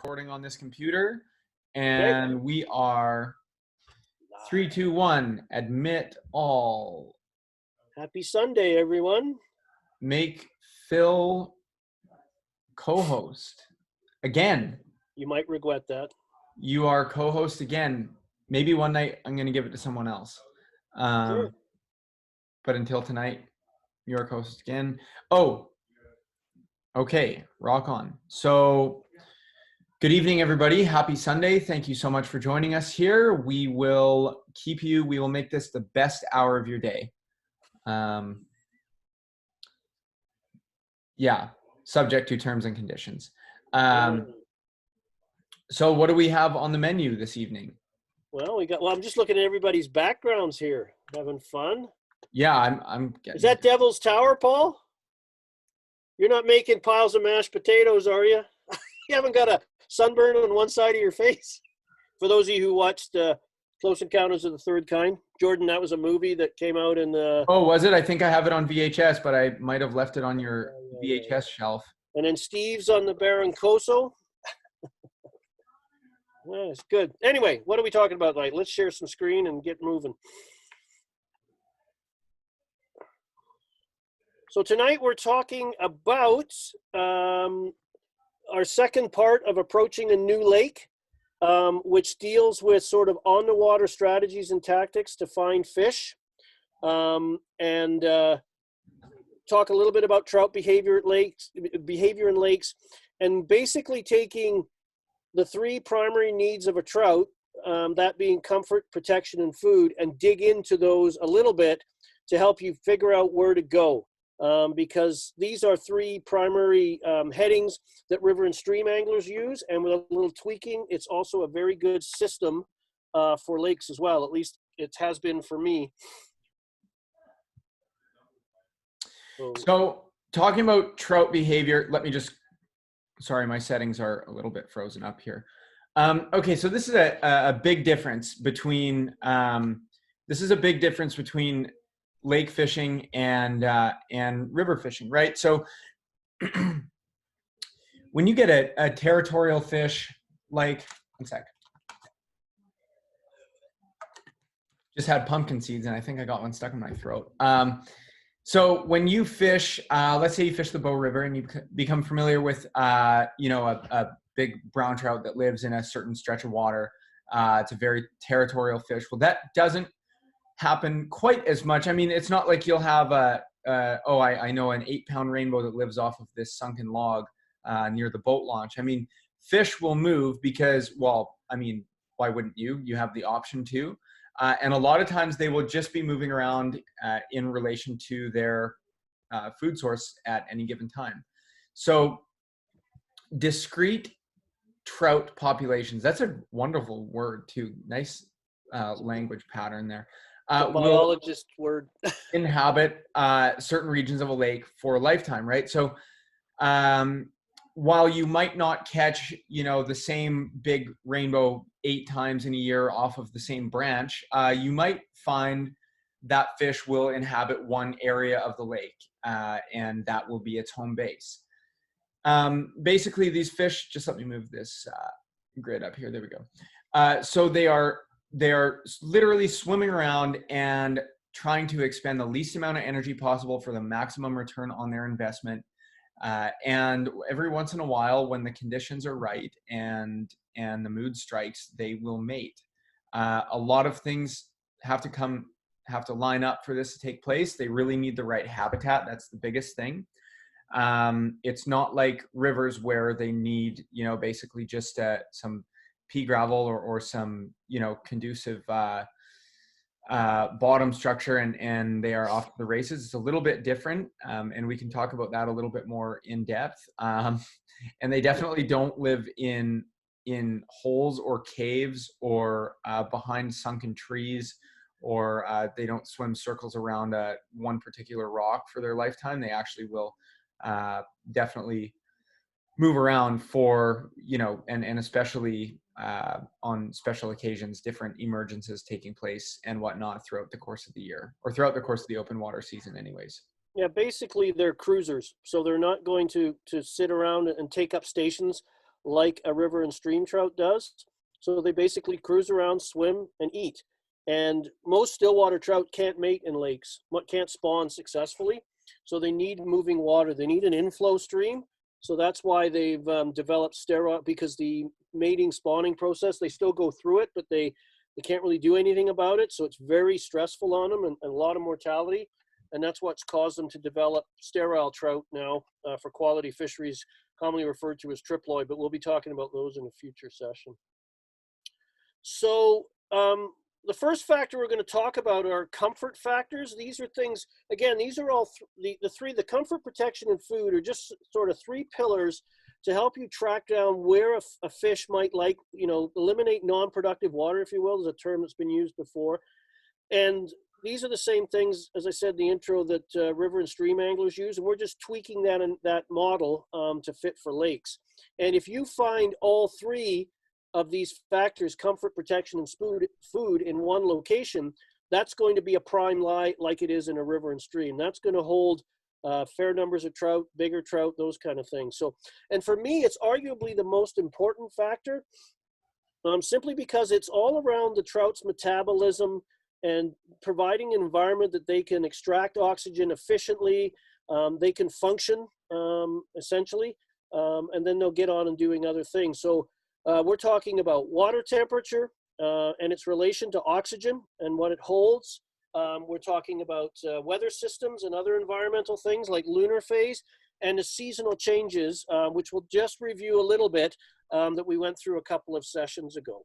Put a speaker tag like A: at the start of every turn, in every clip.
A: recording on this computer,
B: Okay.
A: and we are 3, 2, 1. Admit all.
B: Happy Sunday, everyone.
A: Make Phil co-host again.
B: You might regret that.
A: You are co-host again. Maybe one night I'm going to give it to someone else.
B: Sure.
A: But until tonight, you are co-host again. Oh, okay. Rock on. So, good evening, everybody. Happy Sunday. Thank you so much for joining us here. We will make this the best hour of your day. Yeah, subject to terms and conditions. So what do we have on the menu this evening?
B: Well, I'm just looking at everybody's backgrounds here. Having fun.
A: Yeah, I'm getting.
B: Is that Devil's Tower, Paul? You're not making piles of mashed potatoes, are you? You haven't got a sunburn on one side of your face? For those of you who watched Close Encounters of the Third Kind, Jordan, that was a movie that came out in the...
A: Oh, was it? I think I have it on VHS, but I might have left it on your VHS shelf.
B: And then Steve's on the Baron Coso. Yeah, it's good. Anyway, what are we talking about tonight? Let's share some screen and get moving. So tonight we're talking about our second part of approaching a new lake, which deals with sort of on-the-water strategies and tactics to find fish, and talk a little bit about trout behavior in lakes, and basically taking the three primary needs of a trout, that being comfort, protection, and food, and dig into those a little bit to help you figure out where to go. Because these are three primary headings that river and stream anglers use, and with a little tweaking, it's also a very good system for lakes as well. At least it has been for me.
A: So talking about trout behavior, sorry, my settings are a little bit frozen up here. Okay, so this is a big difference between lake fishing and river fishing, right? So when you get a territorial fish, like, one sec, just had pumpkin seeds and I think I got one stuck in my throat. So when you fish, let's say you fish the Bow River and you become familiar with, a big brown trout that lives in a certain stretch of water. It's a very territorial fish. Well, that doesn't happen quite as much. I mean, it's not like you'll have I know an 8-pound rainbow that lives off of this sunken log near the boat launch. I mean, fish will move because, well, I mean, why wouldn't you? You have the option to. And a lot of times they will just be moving around in relation to their food source at any given time. So discrete trout populations, that's a wonderful word too. Nice language pattern there.
B: Biologist word.
A: Inhabit certain regions of a lake for a lifetime, right? So while you might not catch, the same big rainbow 8 times in a year off of the same branch, you might find that fish will inhabit one area of the lake, and that will be its home base. Basically, these fish, just let me move this grid up here. There we go. So they are literally swimming around and trying to expend the least amount of energy possible for the maximum return on their investment. And every once in a while, when the conditions are right and the mood strikes, they will mate. A lot of things have to line up for this to take place. They really need the right habitat. That's the biggest thing. It's not like rivers where they need, basically just some pea gravel or some, conducive bottom structure and they are off to the races. It's a little bit different, and we can talk about that a little bit more in depth. And they definitely don't live in holes or caves or behind sunken trees, or they don't swim circles around one particular rock for their lifetime. They actually will definitely move around for, and especially on special occasions, different emergences taking place and whatnot throughout the course of the year, or throughout the course of the open water season anyways.
B: Yeah, basically they're cruisers. So they're not going to sit around and take up stations like a river and stream trout does. So they basically cruise around, swim, and eat. And most stillwater trout can't mate in lakes, can't spawn successfully. So they need moving water. They need an inflow stream. So that's why they've developed sterile, because the mating spawning process, they still go through it, but they can't really do anything about it. So it's very stressful on them and a lot of mortality. And that's what's caused them to develop sterile trout now for quality fisheries, commonly referred to as triploid, but we'll be talking about those in a future session. So the first factor we're going to talk about are comfort factors. These are things, again, these are all the comfort, protection, and food are just sort of three pillars to help you track down where a fish might like, eliminate non-productive water, if you will, is a term that's been used before. And these are the same things, as I said in the intro, that river and stream anglers use, and we're just tweaking that model to fit for lakes. And if you find all three of these factors, comfort, protection, and food in one location, that's going to be a prime lie like it is in a river and stream. That's going to hold fair numbers of trout, bigger trout, those kind of things. So, and for me, it's arguably the most important factor, simply because it's all around the trout's metabolism and providing an environment that they can extract oxygen efficiently, they can function essentially, and then they'll get on and doing other things. So we're talking about water temperature and its relation to oxygen and what it holds. We're talking about weather systems and other environmental things like lunar phase and the seasonal changes, which we'll just review a little bit that we went through a couple of sessions ago.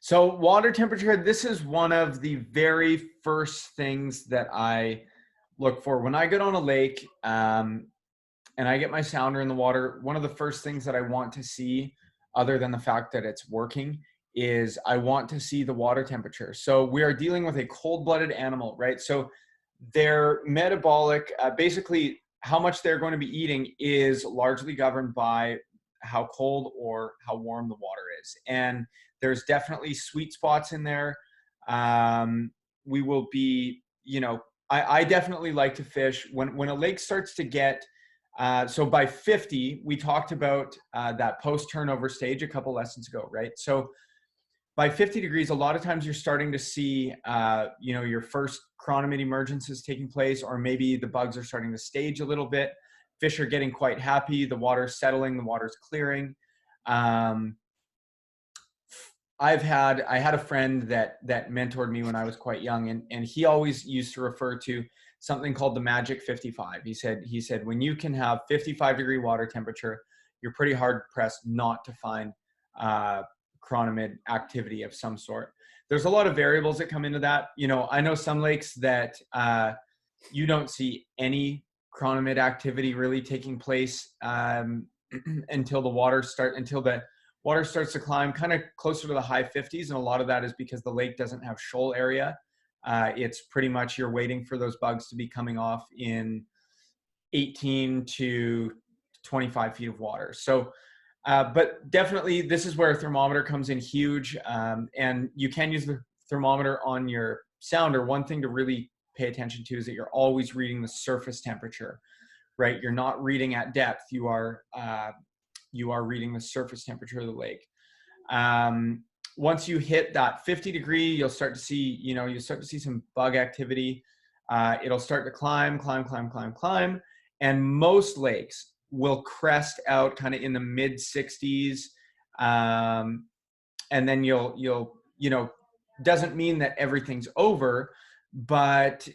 A: So water temperature, this is one of the very first things that I look for. When I get on a lake and I get my sounder in the water, one of the first things that I want to see, other than the fact that it's working, is I want to see the water temperature. So we are dealing with a cold-blooded animal, right? So their metabolic, basically how much they're going to be eating is largely governed by how cold or how warm the water is. And there's definitely sweet spots in there. We will be, I definitely like to fish when a lake starts to get, so by 50, we talked about that post-turnover stage a couple lessons ago, right? So by 50 degrees, a lot of times you're starting to see, your first chronomid emergence is taking place, or maybe the bugs are starting to stage a little bit. Fish are getting quite happy. The water's settling, the water's clearing. I had a friend that mentored me when I was quite young, and he always used to refer to something called the magic 55. He said, when you can have 55-degree water temperature, you're pretty hard pressed not to find chronomid activity of some sort. There's a lot of variables that come into that. I know some lakes that you don't see any chronomid activity really taking place until the water starts to climb kind of closer to the high 50s. And a lot of that is because the lake doesn't have shoal area. It's pretty much you're waiting for those bugs to be coming off in 18 to 25 feet of water. So, but definitely this is where a thermometer comes in huge. And you can use the thermometer on your sounder. One thing to really pay attention to is that you're always reading the surface temperature, right? You're not reading at depth. You are reading the surface temperature of the lake. Once you hit that 50 degree, you'll start to see some bug activity. It'll start to climb. And most lakes will crest out kind of in the mid 60s. And then doesn't mean that everything's over, but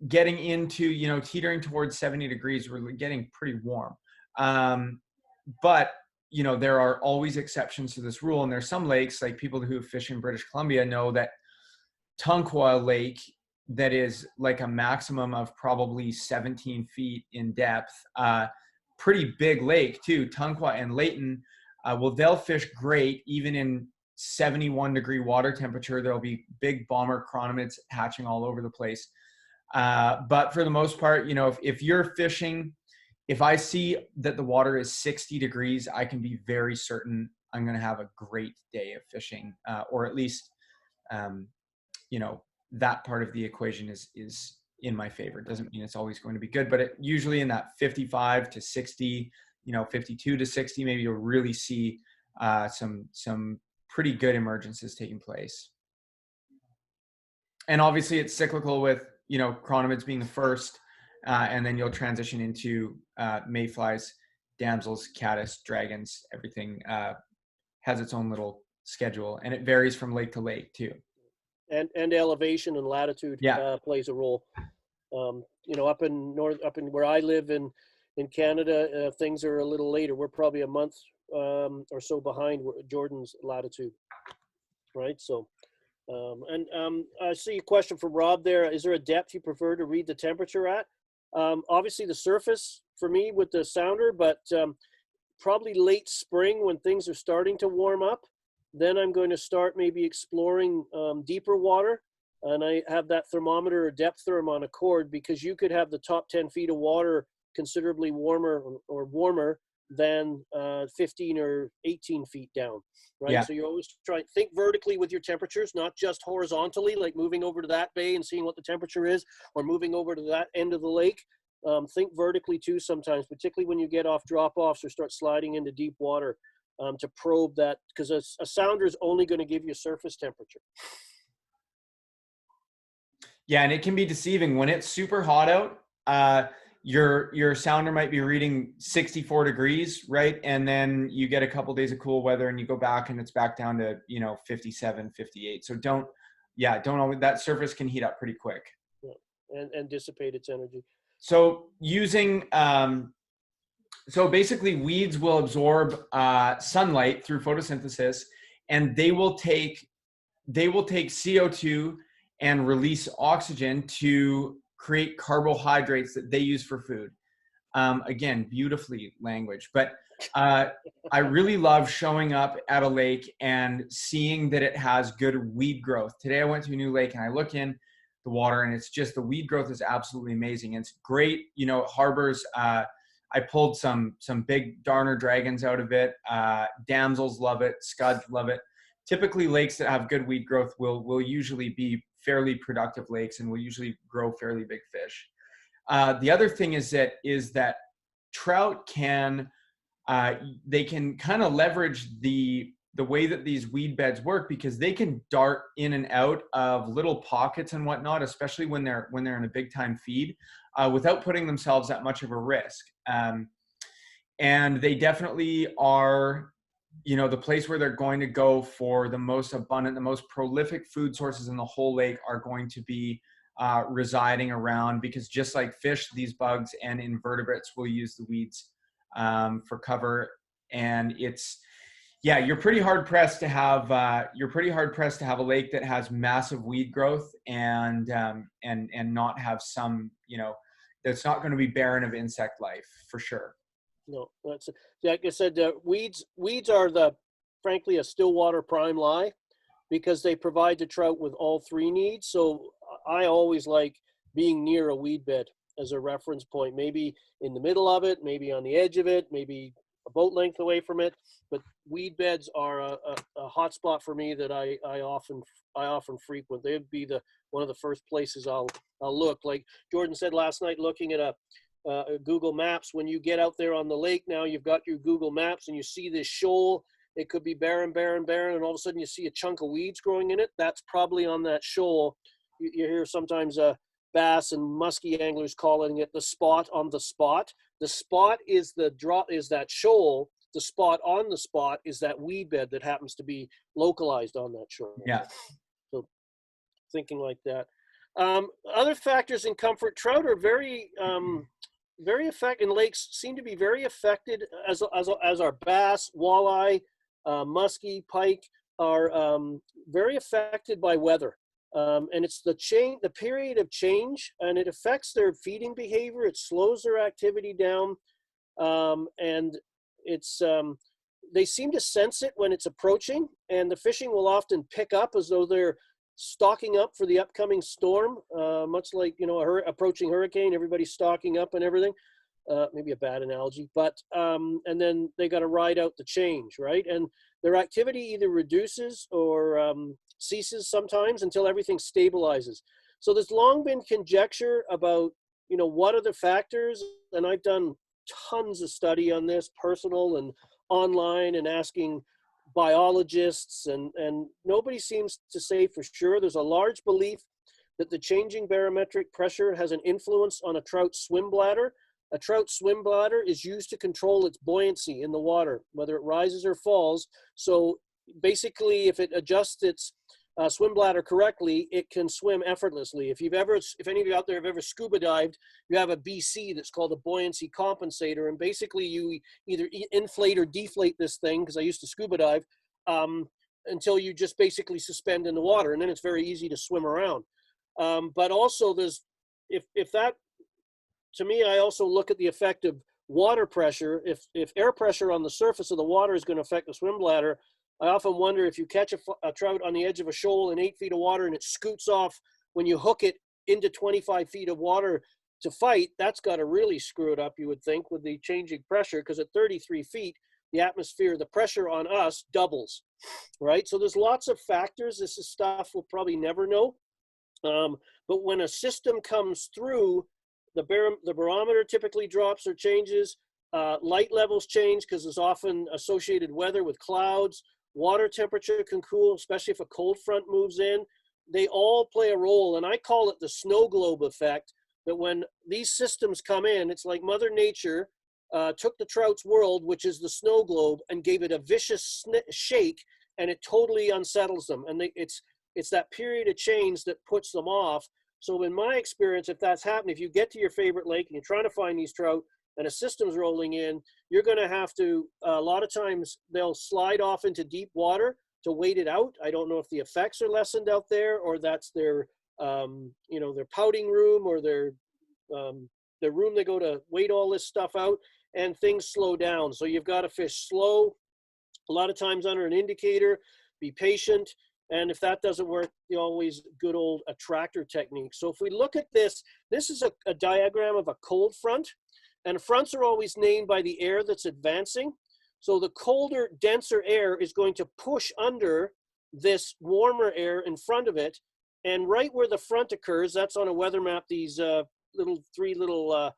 A: getting into, teetering towards 70 degrees, we're getting pretty warm. But there are always exceptions to this rule. And there's some lakes, like people who fish in British Columbia know that Tunqua Lake, that is like a maximum of probably 17 feet in depth, pretty big lake too. Tunqua and Layton, they'll fish great even in 71-degree water temperature. There'll be big bomber chronomids hatching all over the place. But for the most part, if you're fishing, if I see that the water is 60 degrees, I can be very certain I'm going to have a great day of fishing, or at least, that part of the equation is in my favor. It doesn't mean it's always going to be good, but usually in that 55 to 60, 52 to 60, maybe you'll really see some pretty good emergences taking place. And obviously it's cyclical with, chironomids being the first, and then you'll transition into mayflies, damsels, caddis, dragons. Everything has its own little schedule, and it varies from lake to lake too.
B: And elevation and latitude plays a role. Up in where I live in Canada, things are a little later. We're probably a month or so behind Jordan's latitude, right? So, I see a question from Rob there. Is there a depth you prefer to read the temperature at? Obviously the surface for me with the sounder, but probably late spring when things are starting to warm up. Then I'm going to start maybe exploring deeper water. And I have that thermometer or depth therm on a cord, because you could have the top 10 feet of water considerably warmer or warmer than 15 or 18 feet down, right?
A: Yeah.
B: So you're always trying to think vertically with your temperatures, not just horizontally, like moving over to that bay and seeing what the temperature is, or moving over to that end of the lake. Think vertically too sometimes, particularly when you get off drop-offs or start sliding into deep water, to probe that, because a sounder is only going to give you surface temperature.
A: Yeah, and it can be deceiving when it's super hot out. Your sounder might be reading 64 degrees, right? And then you get a couple days of cool weather and you go back and it's back down to, 57, 58. So don't always, that surface can heat up pretty quick.
B: Yeah. And dissipate its energy.
A: So so basically weeds will absorb sunlight through photosynthesis, and they will take CO2 and release oxygen to create carbohydrates that they use for food. Again, beautifully language, but I really love showing up at a lake and seeing that it has good weed growth. Today I went to a new lake and I look in the water and it's just, the weed growth is absolutely amazing. It's great. It harbors, I pulled some big darner dragons out of it. Damsels love it. Scuds love it. Typically lakes that have good weed growth will usually be fairly productive lakes and will usually grow fairly big fish. The other thing is that trout they can kind of leverage the way that these weed beds work, because they can dart in and out of little pockets and whatnot, especially when they're in a big time feed, without putting themselves at much of a risk. And they definitely are, the place where they're going to go for the most abundant, the most prolific food sources in the whole lake are going to be residing around, because just like fish, these bugs and invertebrates will use the weeds for cover. And you're pretty hard pressed to have a lake that has massive weed growth and not have some, that's not going to be barren of insect life for sure.
B: No, that's like I said. Weeds are frankly a Stillwater prime lie, because they provide the trout with all three needs. So I always like being near a weed bed as a reference point. Maybe in the middle of it, maybe on the edge of it, maybe a boat length away from it. But weed beds are a hot spot for me that I often frequent. They'd be one of the first places I'll look. Like Jordan said last night, looking at a Google Maps, when you get out there on the lake now, you've got your Google Maps and you see this shoal. It could be barren, and all of a sudden you see a chunk of weeds growing in it. That's probably on that shoal. You hear sometimes bass and muskie anglers calling it the spot on the spot. The spot is that shoal. The spot on the spot is that weed bed that happens to be localized on that shoal.
A: Yeah.
B: So thinking like that. Other factors in comfort, trout are very affected, and lakes seem to be very affected as our bass, walleye, muskie, pike are very affected by weather. And it's the period of change, and it affects their feeding behavior. It slows their activity down. And it's, they seem to sense it when it's approaching, and the fishing will often pick up as though they're stocking up for the upcoming storm, much like, approaching hurricane, everybody's stocking up and everything. Maybe a bad analogy, but, and then they got to ride out the change, right? And their activity either reduces or ceases sometimes until everything stabilizes. So there's long been conjecture about, what are the factors, and I've done tons of study on this, personal and online, and asking biologists, and nobody seems to say for sure. There's a large belief that the changing barometric pressure has an influence on a trout swim bladder. A trout swim bladder is used to control its buoyancy in the water, whether it rises or falls. So basically, if it adjusts its swim bladder correctly, it can swim effortlessly. If any of you out there have ever scuba dived, you have a BC that's called a buoyancy compensator, and basically you either inflate or deflate this thing, because I used to scuba dive, until you just basically suspend in the water, and then it's very easy to swim around. But also if that, to me, I also look at the effect of water pressure. If air pressure on the surface of the water is going to affect the swim bladder, I often wonder if you catch a trout on the edge of a shoal in 8 feet of water and it scoots off when you hook it into 25 feet of water to fight, that's got to really screw it up, you would think, with the changing pressure, because at 33 feet, the atmosphere, the pressure on us doubles, right? So there's lots of factors. This is stuff we'll probably never know. But when a system comes through, the barometer typically drops or changes. Light levels change because there's often associated weather with clouds. Water temperature can cool, especially if a cold front moves in. They all play a role, and I call it the snow globe effect, that when these systems come in, it's like Mother Nature took the trout's world, which is the snow globe, and gave it a vicious shake, and it totally unsettles them. And it's that period of change that puts them off. So in my experience, if that's happening, if you get to your favorite lake and you're trying to find these trout and a system's rolling in, you're going to have to, a lot of times they'll slide off into deep water to wait it out. I don't know if the effects are lessened out there, or that's their, their pouting room, or their room they go to wait all this stuff out, and things slow down. So you've got to fish slow, a lot of times under an indicator, be patient. And if that doesn't work, you always good old attractor technique. So if we look at this, this is a diagram of a cold front, and fronts are always named by the air that's advancing. So the colder, denser air is going to push under this warmer air in front of it. And right where the front occurs, that's on a weather map, these three little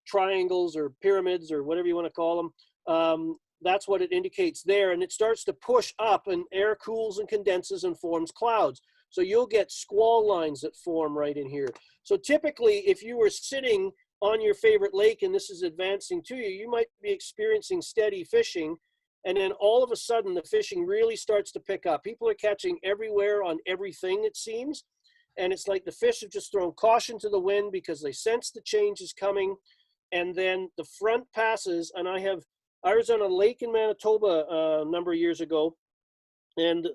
B: triangles or pyramids or whatever you want to call them. That's what it indicates there. And it starts to push up, and air cools and condenses and forms clouds. So you'll get squall lines that form right in here. So typically, if you were sitting on your favorite lake and this is advancing to you, you might be experiencing steady fishing. And then all of a sudden, the fishing really starts to pick up. People are catching everywhere on everything, it seems. And it's like the fish have just thrown caution to the wind because they sense the change is coming. And then the front passes, and I was on a lake in Manitoba a number of years ago, and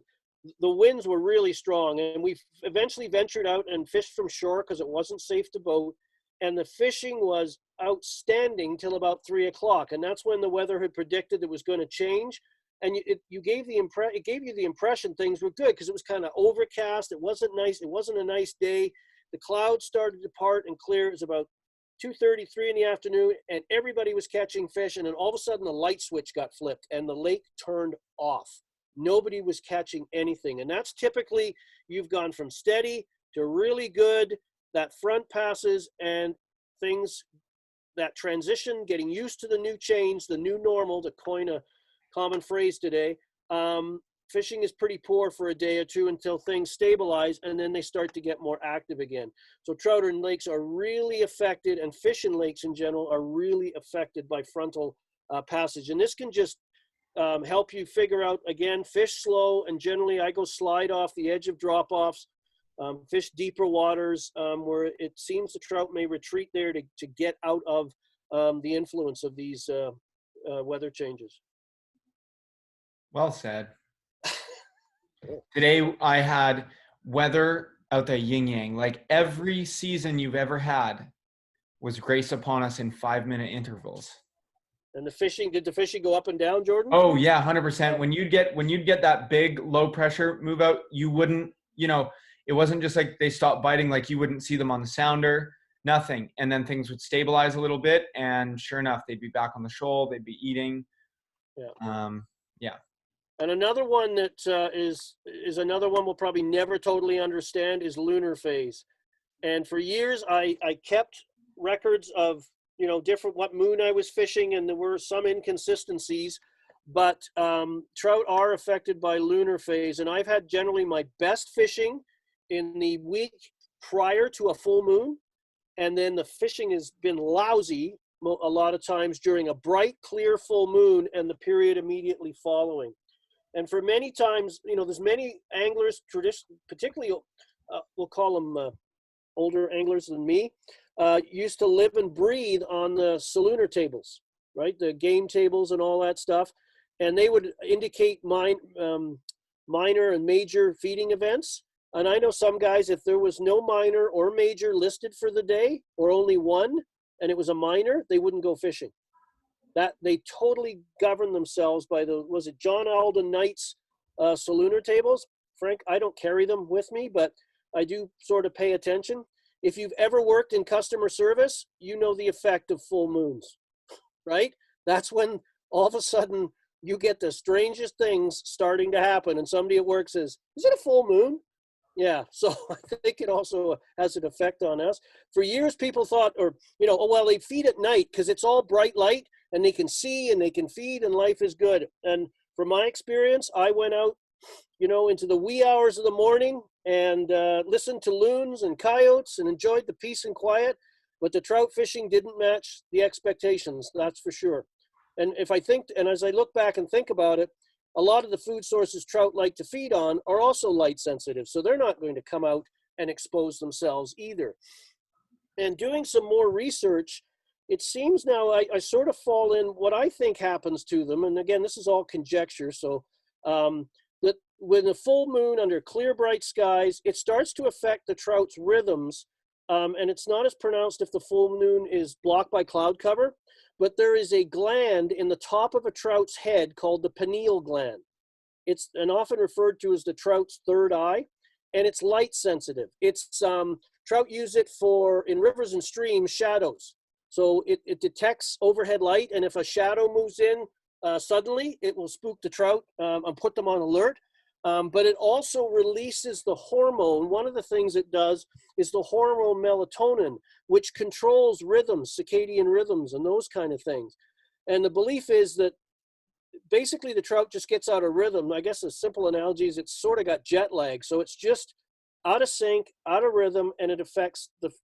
B: the winds were really strong. And we eventually ventured out and fished from shore because it wasn't safe to boat. And the fishing was outstanding till about 3 o'clock. And that's when the weather had predicted it was going to change. And it gave you the impression things were good because it was kind of overcast. It wasn't nice. It wasn't a nice day. The clouds started to part and clear. It was about 2:33 in the afternoon, and everybody was catching fish. And then all of a sudden, the light switch got flipped, and the lake turned off. Nobody was catching anything. And that's typically, you've gone from steady to really good. That front passes, and things, that transition, getting used to the new change, the new normal, to coin a common phrase today. Fishing is pretty poor for a day or two until things stabilize, and then they start to get more active again. So trout in lakes are really affected, and fish in lakes in general are really affected by frontal passage. And this can just help you figure out, again, fish slow, and generally I go slide off the edge of drop-offs, fish deeper waters where it seems the trout may retreat there to get out of the influence of these weather changes.
A: Well said. Today I had weather out there yin yang. Like every season you've ever had was graced upon us in 5-minute intervals.
B: And the fishing, did the fishing go up and down, Jordan?
A: Oh yeah, 100%. When you'd get that big low pressure move out, you wouldn't, it wasn't just like they stopped biting, like you wouldn't see them on the sounder, nothing. And then things would stabilize a little bit, and sure enough, they'd be back on the shoal, they'd be eating. Yeah.
B: And another one that is another one we'll probably never totally understand is lunar phase. And for years, I kept records of different what moon I was fishing, and there were some inconsistencies. But trout are affected by lunar phase, and I've had generally my best fishing in the week prior to a full moon, and then the fishing has been lousy a lot of times during a bright, clear full moon and the period immediately following. And for many times, there's many anglers, particularly, we'll call them older anglers than me, used to live and breathe on the solunar tables, right? The game tables and all that stuff. And they would indicate minor and major feeding events. And I know some guys, if there was no minor or major listed for the day, or only one, and it was a minor, they wouldn't go fishing. That they totally govern themselves by was it John Alden Knight's solunar tables? Frank, I don't carry them with me, but I do sort of pay attention. If you've ever worked in customer service, you know the effect of full moons, right? That's when all of a sudden you get the strangest things starting to happen, and somebody at work says, "Is it a full moon?" Yeah, so I think it also has an effect on us. For years, people thought, oh, well, they feed at night because it's all bright light and they can see and they can feed and life is good. And from my experience, I went out, into the wee hours of the morning and listened to loons and coyotes and enjoyed the peace and quiet. But the trout fishing didn't match the expectations, that's for sure. And as I look back and think about it, a lot of the food sources trout like to feed on are also light sensitive, so they're not going to come out and expose themselves either. And doing some more research, it seems now I sort of fall in what I think happens to them, and again, this is all conjecture, so that when the full moon under clear, bright skies, it starts to affect the trout's rhythms, and it's not as pronounced if the full moon is blocked by cloud cover. But there is a gland in the top of a trout's head called the pineal gland. It's often referred to as the trout's third eye, and it's light sensitive. Trout use it in rivers and streams, shadows. So it detects overhead light, and if a shadow moves in suddenly, it will spook the trout and put them on alert. But it also releases the hormone. One of the things it does is the hormone melatonin, which controls rhythms, circadian rhythms, and those kind of things. And the belief is that basically the trout just gets out of rhythm. I guess a simple analogy is it's sort of got jet lag. So it's just out of sync, out of rhythm, and it affects the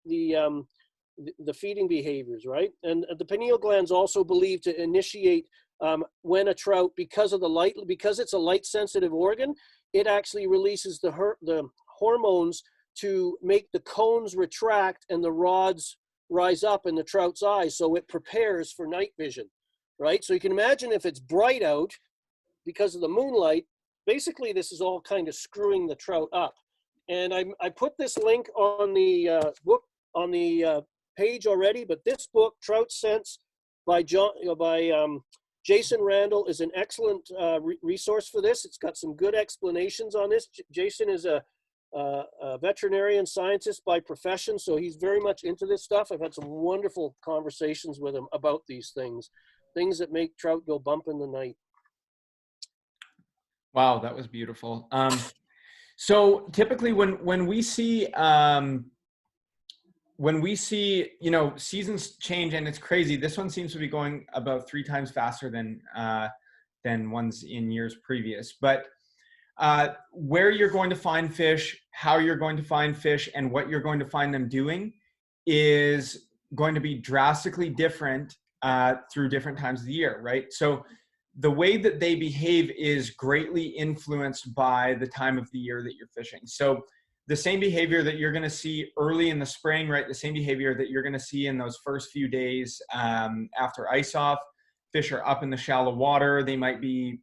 B: feeding behaviors, right? And the pineal gland's also believed to initiate when a trout, because it's a light sensitive organ, it actually releases the hormones to make the cones retract and the rods rise up in the trout's eyes, so it prepares for night vision, right? So you can imagine if it's bright out because of the moonlight, basically this is all kind of screwing the trout up. And I put this link on the book on the page already, but this book, Trout Sense by Jason Randall, is an excellent resource for this. It's got some good explanations on this. Jason is a veterinarian scientist by profession, so he's very much into this stuff. I've had some wonderful conversations with him about these things that make trout go bump in the night.
A: Wow, that was beautiful. So typically when we see seasons change, and it's crazy, this one seems to be going about 3 times faster than ones in years previous. But where you're going to find fish, how you're going to find fish, and what you're going to find them doing is going to be drastically different through different times of the year, right? So the way that they behave is greatly influenced by the time of the year that you're fishing. So the same behavior that you're going to see early in the spring, right? The same behavior that you're going to see in those first few days after ice off. Fish are up in the shallow water. They might be,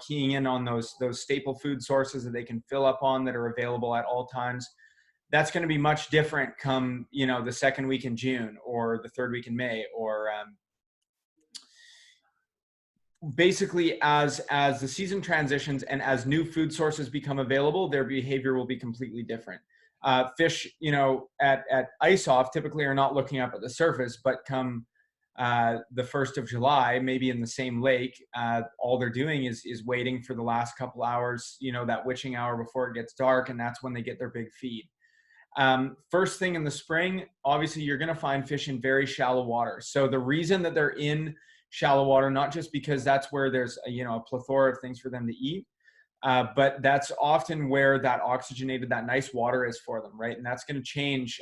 A: keying in on those staple food sources that they can fill up on that are available at all times. That's going to be much different come, the second week in June or the third week in May, or basically as the season transitions and as new food sources become available, their behavior will be completely different. Fish, at ice off typically are not looking up at the surface, but come the 1st of July, maybe in the same lake, all they're doing is waiting for the last couple hours, that witching hour before it gets dark, and that's when they get their big feed. First thing in the spring, obviously you're going to find fish in very shallow water. So the reason that they're in shallow water, not just because that's where there's a plethora of things for them to eat, but that's often where that oxygenated, that nice water is for them, right? And that's going to change.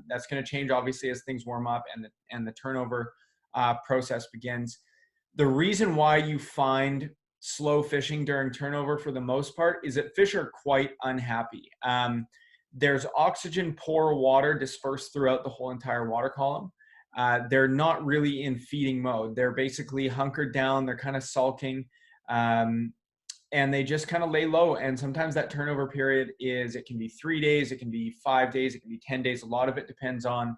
A: That's going to change obviously as things warm up and the turnover process begins. The reason why you find slow fishing during turnover for the most part is that fish are quite unhappy. There's oxygen poor water dispersed throughout the whole entire water column. They're not really in feeding mode. They're basically hunkered down. They're kind of sulking. And they just kind of lay low. And sometimes that turnover period it can be 3 days, it can be 5 days, it can be 10 days. A lot of it depends on,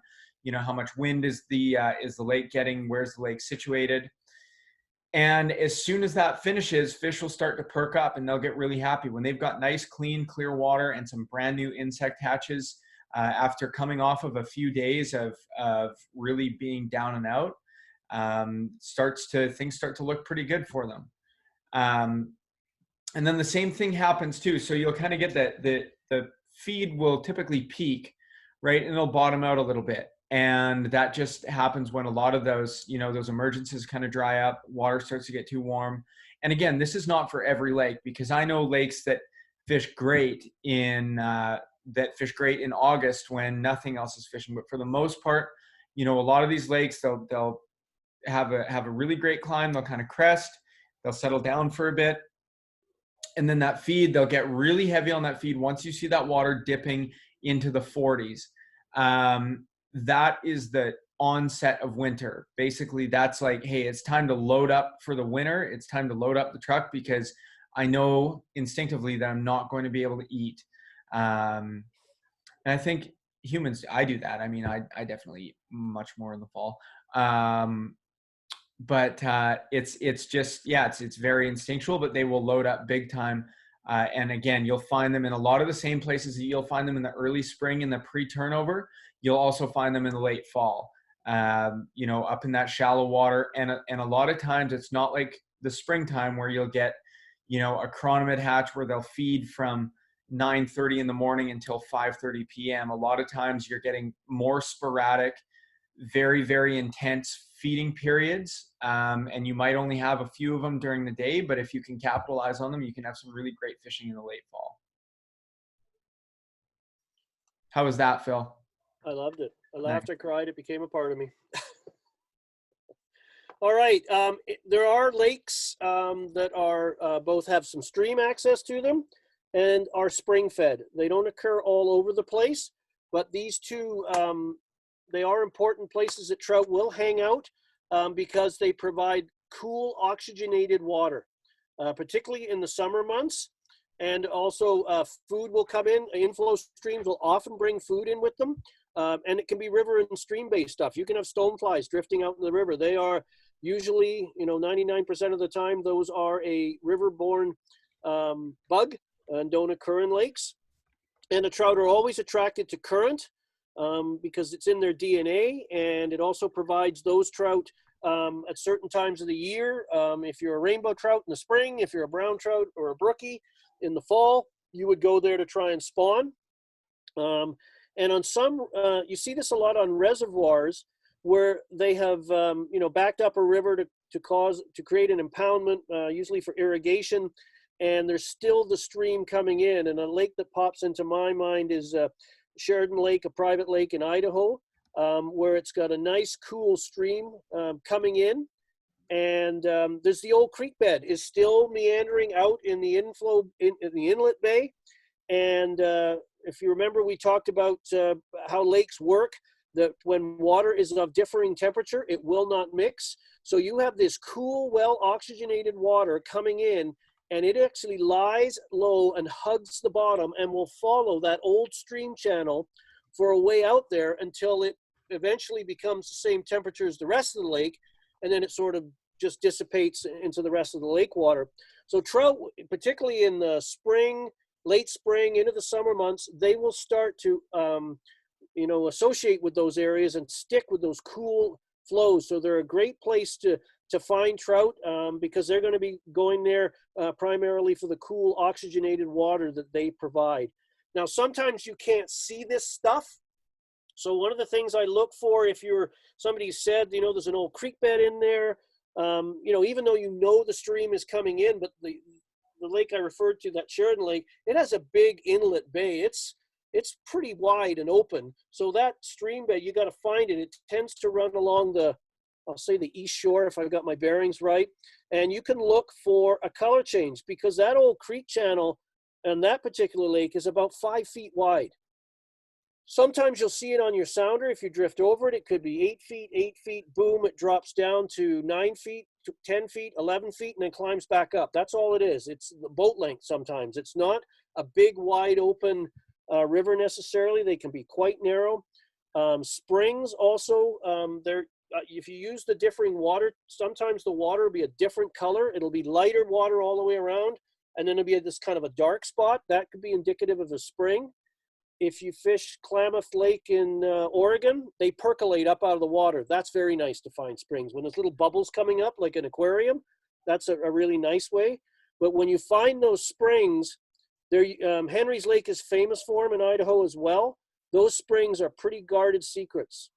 A: how much wind is the lake getting, where's the lake situated. And as soon as that finishes, fish will start to perk up and they'll get really happy when they've got nice, clean, clear water and some brand new insect hatches after coming off of a few days of really being down and out. Things start to look pretty good for them. And then the same thing happens too. So you'll kind of get that the feed will typically peak, right? And it'll bottom out a little bit. And that just happens when a lot of those emergencies kind of dry up, water starts to get too warm. And again, this is not for every lake, because I know lakes that fish great in August when nothing else is fishing. But for the most part, a lot of these lakes, they'll have a really great climb. They'll kind of crest, they'll settle down for a bit. And then that feed, they'll get really heavy on that feed once you see that water dipping into the 40s. That is the onset of winter. Basically, that's like, hey, it's time to load up for the winter. It's time to load up the truck because I know instinctively that I'm not going to be able to eat. And I think humans, I do that. I mean, I definitely eat much more in the fall. But it's just, it's very instinctual, but they will load up big time. And again, you'll find them in a lot of the same places that you'll find them in the early spring in the pre-turnover. You'll also find them in the late fall, up in that shallow water. And a lot of times it's not like the springtime where you'll get, a chironomid hatch where they'll feed from 9:30 in the morning until 5:30 p.m. A lot of times you're getting more sporadic, very, very intense feeding periods. And you might only have a few of them during the day, but if you can capitalize on them, you can have some really great fishing in the late fall. How was that, Phil?
B: I loved it. I laughed, I cried. It became a part of me. All right. There are lakes that are both have some stream access to them and are spring fed. They don't occur all over the place, but these two, they are important places that trout will hang out because they provide cool oxygenated water, particularly in the summer months. And also food will come in. Inflow streams will often bring food in with them. And it can be river and stream based stuff. You can have stoneflies drifting out in the river. They are usually, 99% of the time, those are a river-borne bug and don't occur in lakes. And the trout are always attracted to current because it's in their DNA, and it also provides those trout at certain times of the year. If you're a rainbow trout in the spring, if you're a brown trout or a brookie in the fall, you would go there to try and spawn. And on some, you see this a lot on reservoirs where they have, backed up a river to create an impoundment, usually for irrigation, and there's still the stream coming in. And a lake that pops into my mind is Sheridan Lake, a private lake in Idaho, where it's got a nice, cool stream coming in. And there's the old creek bed is still meandering out in the inflow, in the inlet bay. And if you remember, we talked about how lakes work, that when water is of differing temperature, it will not mix. So you have this cool, well-oxygenated water coming in, and it actually lies low and hugs the bottom and will follow that old stream channel for a way out there until it eventually becomes the same temperature as the rest of the lake, and then it sort of just dissipates into the rest of the lake water. So trout, particularly in the spring, late spring into the summer months, they will start to, associate with those areas and stick with those cool flows. So they're a great place to find trout because they're going to be going there primarily for the cool oxygenated water that they provide. Now, sometimes you can't see this stuff. So one of the things I look for, if you're somebody said, there's an old creek bed in there, even though the stream is coming in, but the lake I referred to, that Sheridan Lake, it has a big inlet bay. It's pretty wide and open. So that stream bed, you got to find it. It tends to run along I'll say the east shore, if I've got my bearings right. And you can look for a color change, because that old creek channel and that particular lake is about 5 feet wide. Sometimes you'll see it on your sounder. If you drift over it, it could be 8 feet, boom, it drops down to 9 feet, to 10 feet, 11 feet, and then climbs back up. That's all it is. It's the boat length sometimes. It's not a big, wide open river necessarily. They can be quite narrow. Springs also, if you use the differing water, sometimes the water will be a different color. It'll be lighter water all the way around, and then it'll be this kind of a dark spot. That could be indicative of a spring. If you fish Klamath Lake in Oregon, they percolate up out of the water. That's very nice to find springs. When there's little bubbles coming up like an aquarium, that's a really nice way. But when you find those springs, Henry's Lake is famous for them in Idaho as well. Those springs are pretty guarded secrets.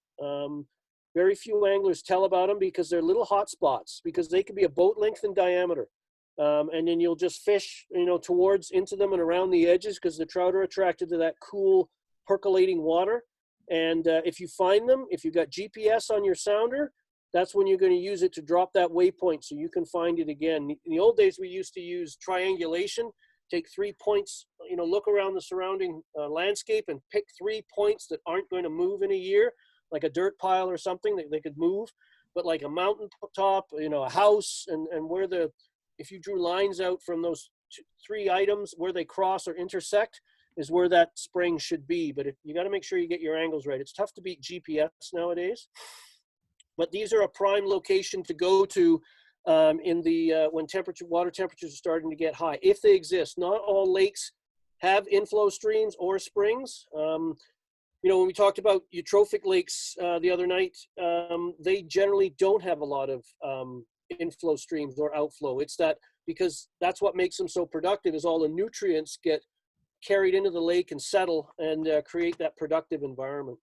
B: Very few anglers tell about them because they're little hot spots, because they can be a boat length in diameter. And then you'll just fish, into them and around the edges, because the trout are attracted to that cool, percolating water. And if you find them, if you've got GPS on your sounder, that's when you're going to use it to drop that waypoint so you can find it again. In the old days, we used to use triangulation, take 3 points, look around the surrounding landscape and pick 3 points that aren't going to move in a year, like a dirt pile or something that they could move, but like a mountain top, a house, and where if you drew lines out from those 3 items, where they cross or intersect is where that spring should be. But you got to make sure you get your angles right. It's tough to beat GPS nowadays, but these are a prime location to go to when water temperatures are starting to get high, if they exist. Not all lakes have inflow streams or springs. When we talked about eutrophic lakes the other night, they generally don't have a lot of inflow streams or outflow. It's because that's what makes them so productive, is all the nutrients get carried into the lake and settle and create that productive environment.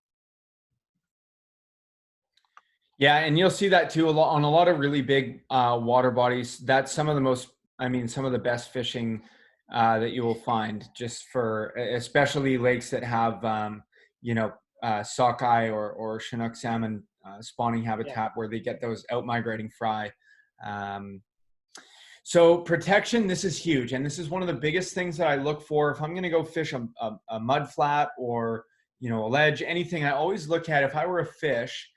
A: Yeah, and you'll see that too on a lot of really big water bodies. That's some of the best fishing that you will find, just for especially lakes that have sockeye or Chinook salmon spawning habitat, where they get those out migrating fry. So protection, this is huge, and this is one of the biggest things that I look for if I'm going to go fish a mud flat or a ledge, anything. I always look at, if I were a fish,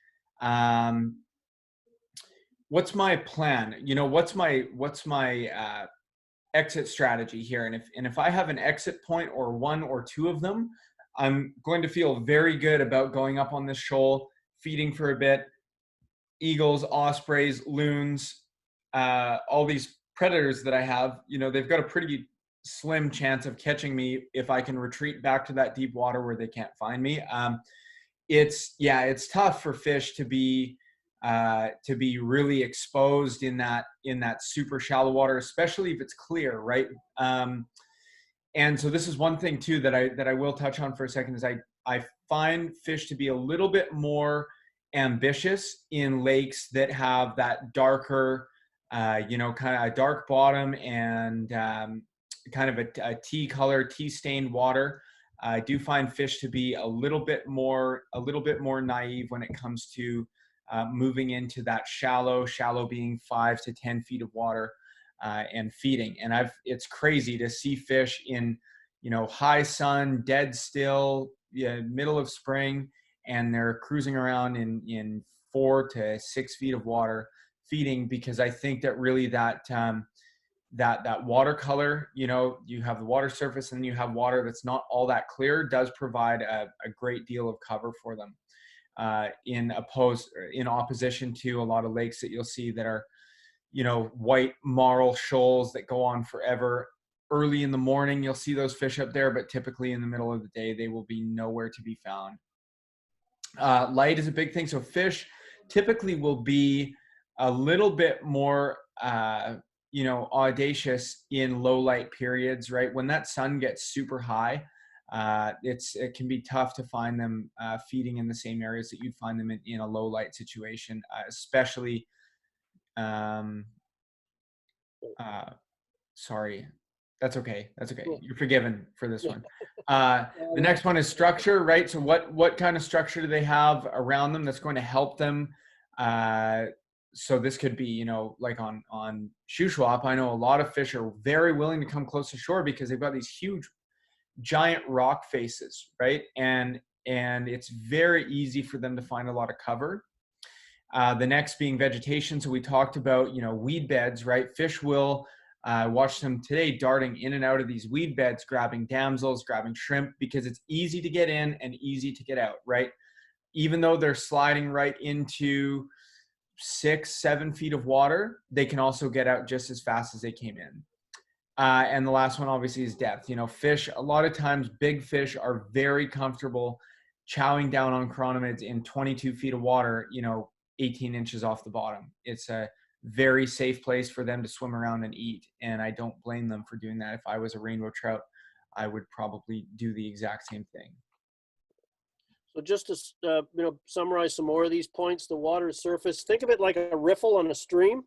A: what's my plan? What's my exit strategy here? And if I have an exit point, or 1 or 2 of them, I'm going to feel very good about going up on this shoal, feeding for a bit. Eagles, ospreys, loons, all these predators that I have, they've got a pretty slim chance of catching me if I can retreat back to that deep water where they can't find me. It's tough for fish to be really exposed in that super shallow water, especially if it's clear, right? And so this is one thing too that I will touch on for a second, is I find fish to be a little bit more ambitious in lakes that have that darker, kind of a dark bottom and kind of a tea color, tea stained water. I do find fish to be a little bit more naive when it comes to moving into that shallow being 5 to 10 feet of water and feeding. And it's crazy to see fish in high sun, dead still, middle of spring, and they're cruising around in 4 to 6 feet of water feeding, because I think that really that watercolor, you have the water surface and you have water that's not all that clear, does provide a great deal of cover for them, in opposition to a lot of lakes that you'll see that are, white marl shoals that go on forever. Early in the morning, you'll see those fish up there, but typically in the middle of the day, they will be nowhere to be found. Light is a big thing. So fish typically will be a little bit more, audacious in low light periods, right? When that sun gets super high, It can be tough to find them feeding in the same areas that you'd find them in a low light situation, especially. Um, Sorry, that's okay. That's okay.
B: Yeah.
A: You're forgiven for this
B: Yeah.
A: one. The next one is structure, right? So what kind of structure do they have around them that's going to help them? So this could be, like on Shuswap, I know a lot of fish are very willing to come close to shore because they've got these huge, giant rock faces, right? And it's very easy for them to find a lot of cover. The next being vegetation. So we talked about, weed beds, right? Fish will watch them today darting in and out of these weed beds, grabbing damsels, grabbing shrimp, because it's easy to get in and easy to get out, right? Even though they're sliding right into 6-7 feet of water, they can also get out just as fast as they came in. And the last one obviously is depth. Fish, a lot of times big fish are very comfortable chowing down on chironomids in 22 feet of water, 18 inches off the bottom. It's a very safe place for them to swim around and eat. And I don't blame them for doing that. If I was a rainbow trout, I would probably do the exact same thing.
B: So just to summarize some more of these points, the water surface, think of it like a riffle on a stream.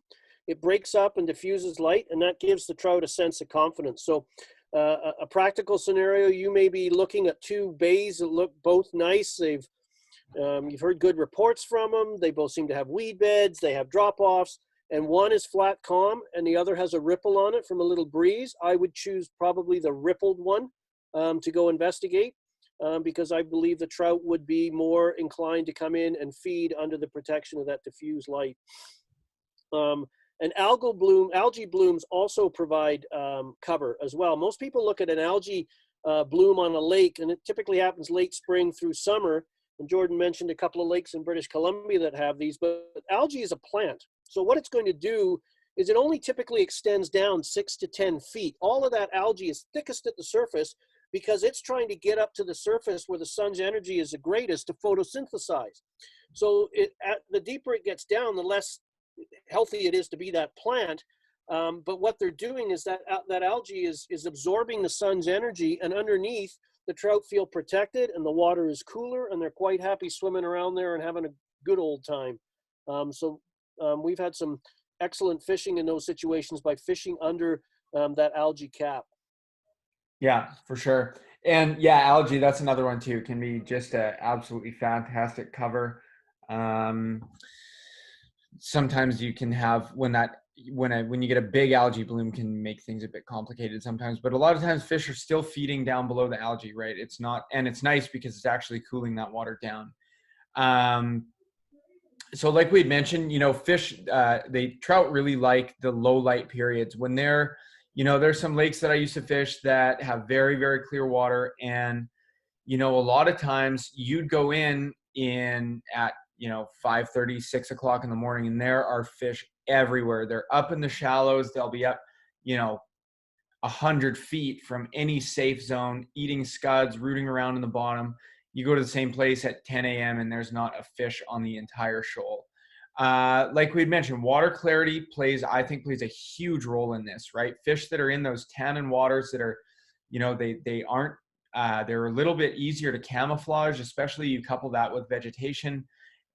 B: It breaks up and diffuses light, and that gives the trout a sense of confidence. So a practical scenario, you may be looking at two bays that look both nice. You've heard good reports from them. They both seem to have weed beds. They have drop-offs, and one is flat calm, and the other has a ripple on it from a little breeze. I would choose probably the rippled one to go investigate. Because I believe the trout would be more inclined to come in and feed under the protection of that diffused light. And algae blooms also provide cover as well. Most people look at an algae bloom on a lake, and it typically happens late spring through summer. And Jordan mentioned a couple of lakes in British Columbia that have these, but algae is a plant. So what it's going to do is it only typically extends down 6 to 10 feet. All of that algae is thickest at the surface because it's trying to get up to the surface where the sun's energy is the greatest to photosynthesize. So the deeper it gets down, the less healthy it is to be that plant. But what they're doing is that algae is absorbing the sun's energy, and underneath, the trout feel protected and the water is cooler, and they're quite happy swimming around there and having a good old time. We've had some excellent fishing in those situations by fishing under that algae cap.
A: Yeah, for sure. And yeah, algae, that's another one too. Can be just a absolutely fantastic cover. Sometimes you can have when you get a big algae bloom can make things a bit complicated sometimes, but a lot of times fish are still feeding down below the algae, right? It's nice because it's actually cooling that water down. So like we had mentioned, fish, trout really like the low light periods when there's some lakes that I used to fish that have very, very clear water. And, a lot of times you'd go in at, 5:30, 6 o'clock in the morning, and there are fish everywhere. They're up in the shallows. They'll be up, 100 feet from any safe zone, eating scuds, rooting around in the bottom. You go to the same place at 10 a.m. and there's not a fish on the entire shoal. Like we had mentioned, water clarity plays a huge role in this, right? Fish that are in those tannin waters that are, they aren't, they're a little bit easier to camouflage, especially you couple that with vegetation.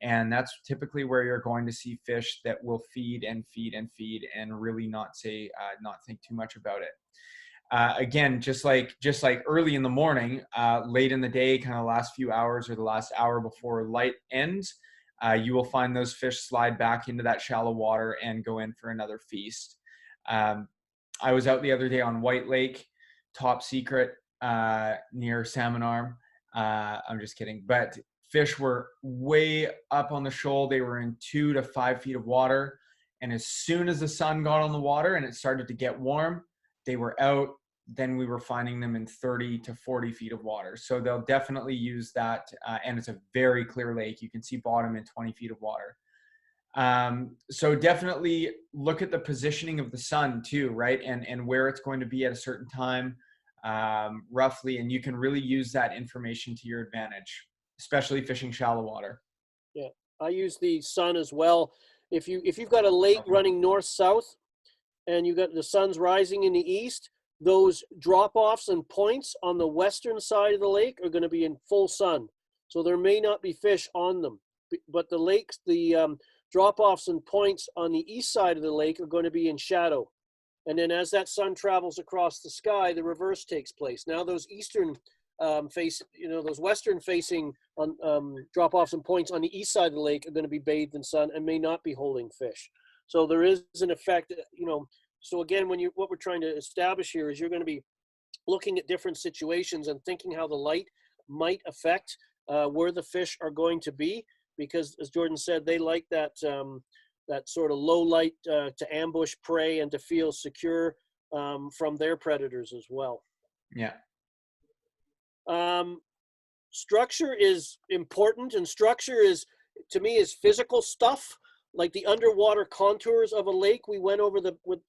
A: And that's typically where you're going to see fish that will feed and feed and feed and really not think too much about it. Again, just like early in the morning, late in the day, kind of last few hours or the last hour before light ends, you will find those fish slide back into that shallow water and go in for another feast. I was out the other day on White Lake, top secret, near Salmon Arm. I'm just kidding, but fish were way up on the shoal. They were in 2 to 5 feet of water. And as soon as the sun got on the water and it started to get warm, they were out. Then we were finding them in 30 to 40 feet of water. So they'll definitely use that. And it's a very clear lake. You can see bottom in 20 feet of water. So definitely look at the positioning of the sun too, right? And where it's going to be at a certain time, roughly. And you can really use that information to your advantage, especially fishing shallow water.
B: Yeah, I use the sun as well. If you've got a lake running north-south and you got the sun's rising in the east, those drop-offs and points on the western side of the lake are going to be in full sun. So there may not be fish on them, but the lakes, the drop-offs and points on the east side of the lake are going to be in shadow. And then as that sun travels across the sky, the reverse takes place. Now those eastern those western facing drop-offs and points on the east side of the lake are going to be bathed in sun and may not be holding fish. So there is an effect, so again, what we're trying to establish here is you're going to be looking at different situations and thinking how the light might affect where the fish are going to be, because as Jordan said, they like that that sort of low light to ambush prey and to feel secure from their predators as well.
A: Yeah.
B: Structure is important, and structure is, to me, is physical stuff, like the underwater contours of a lake. We went over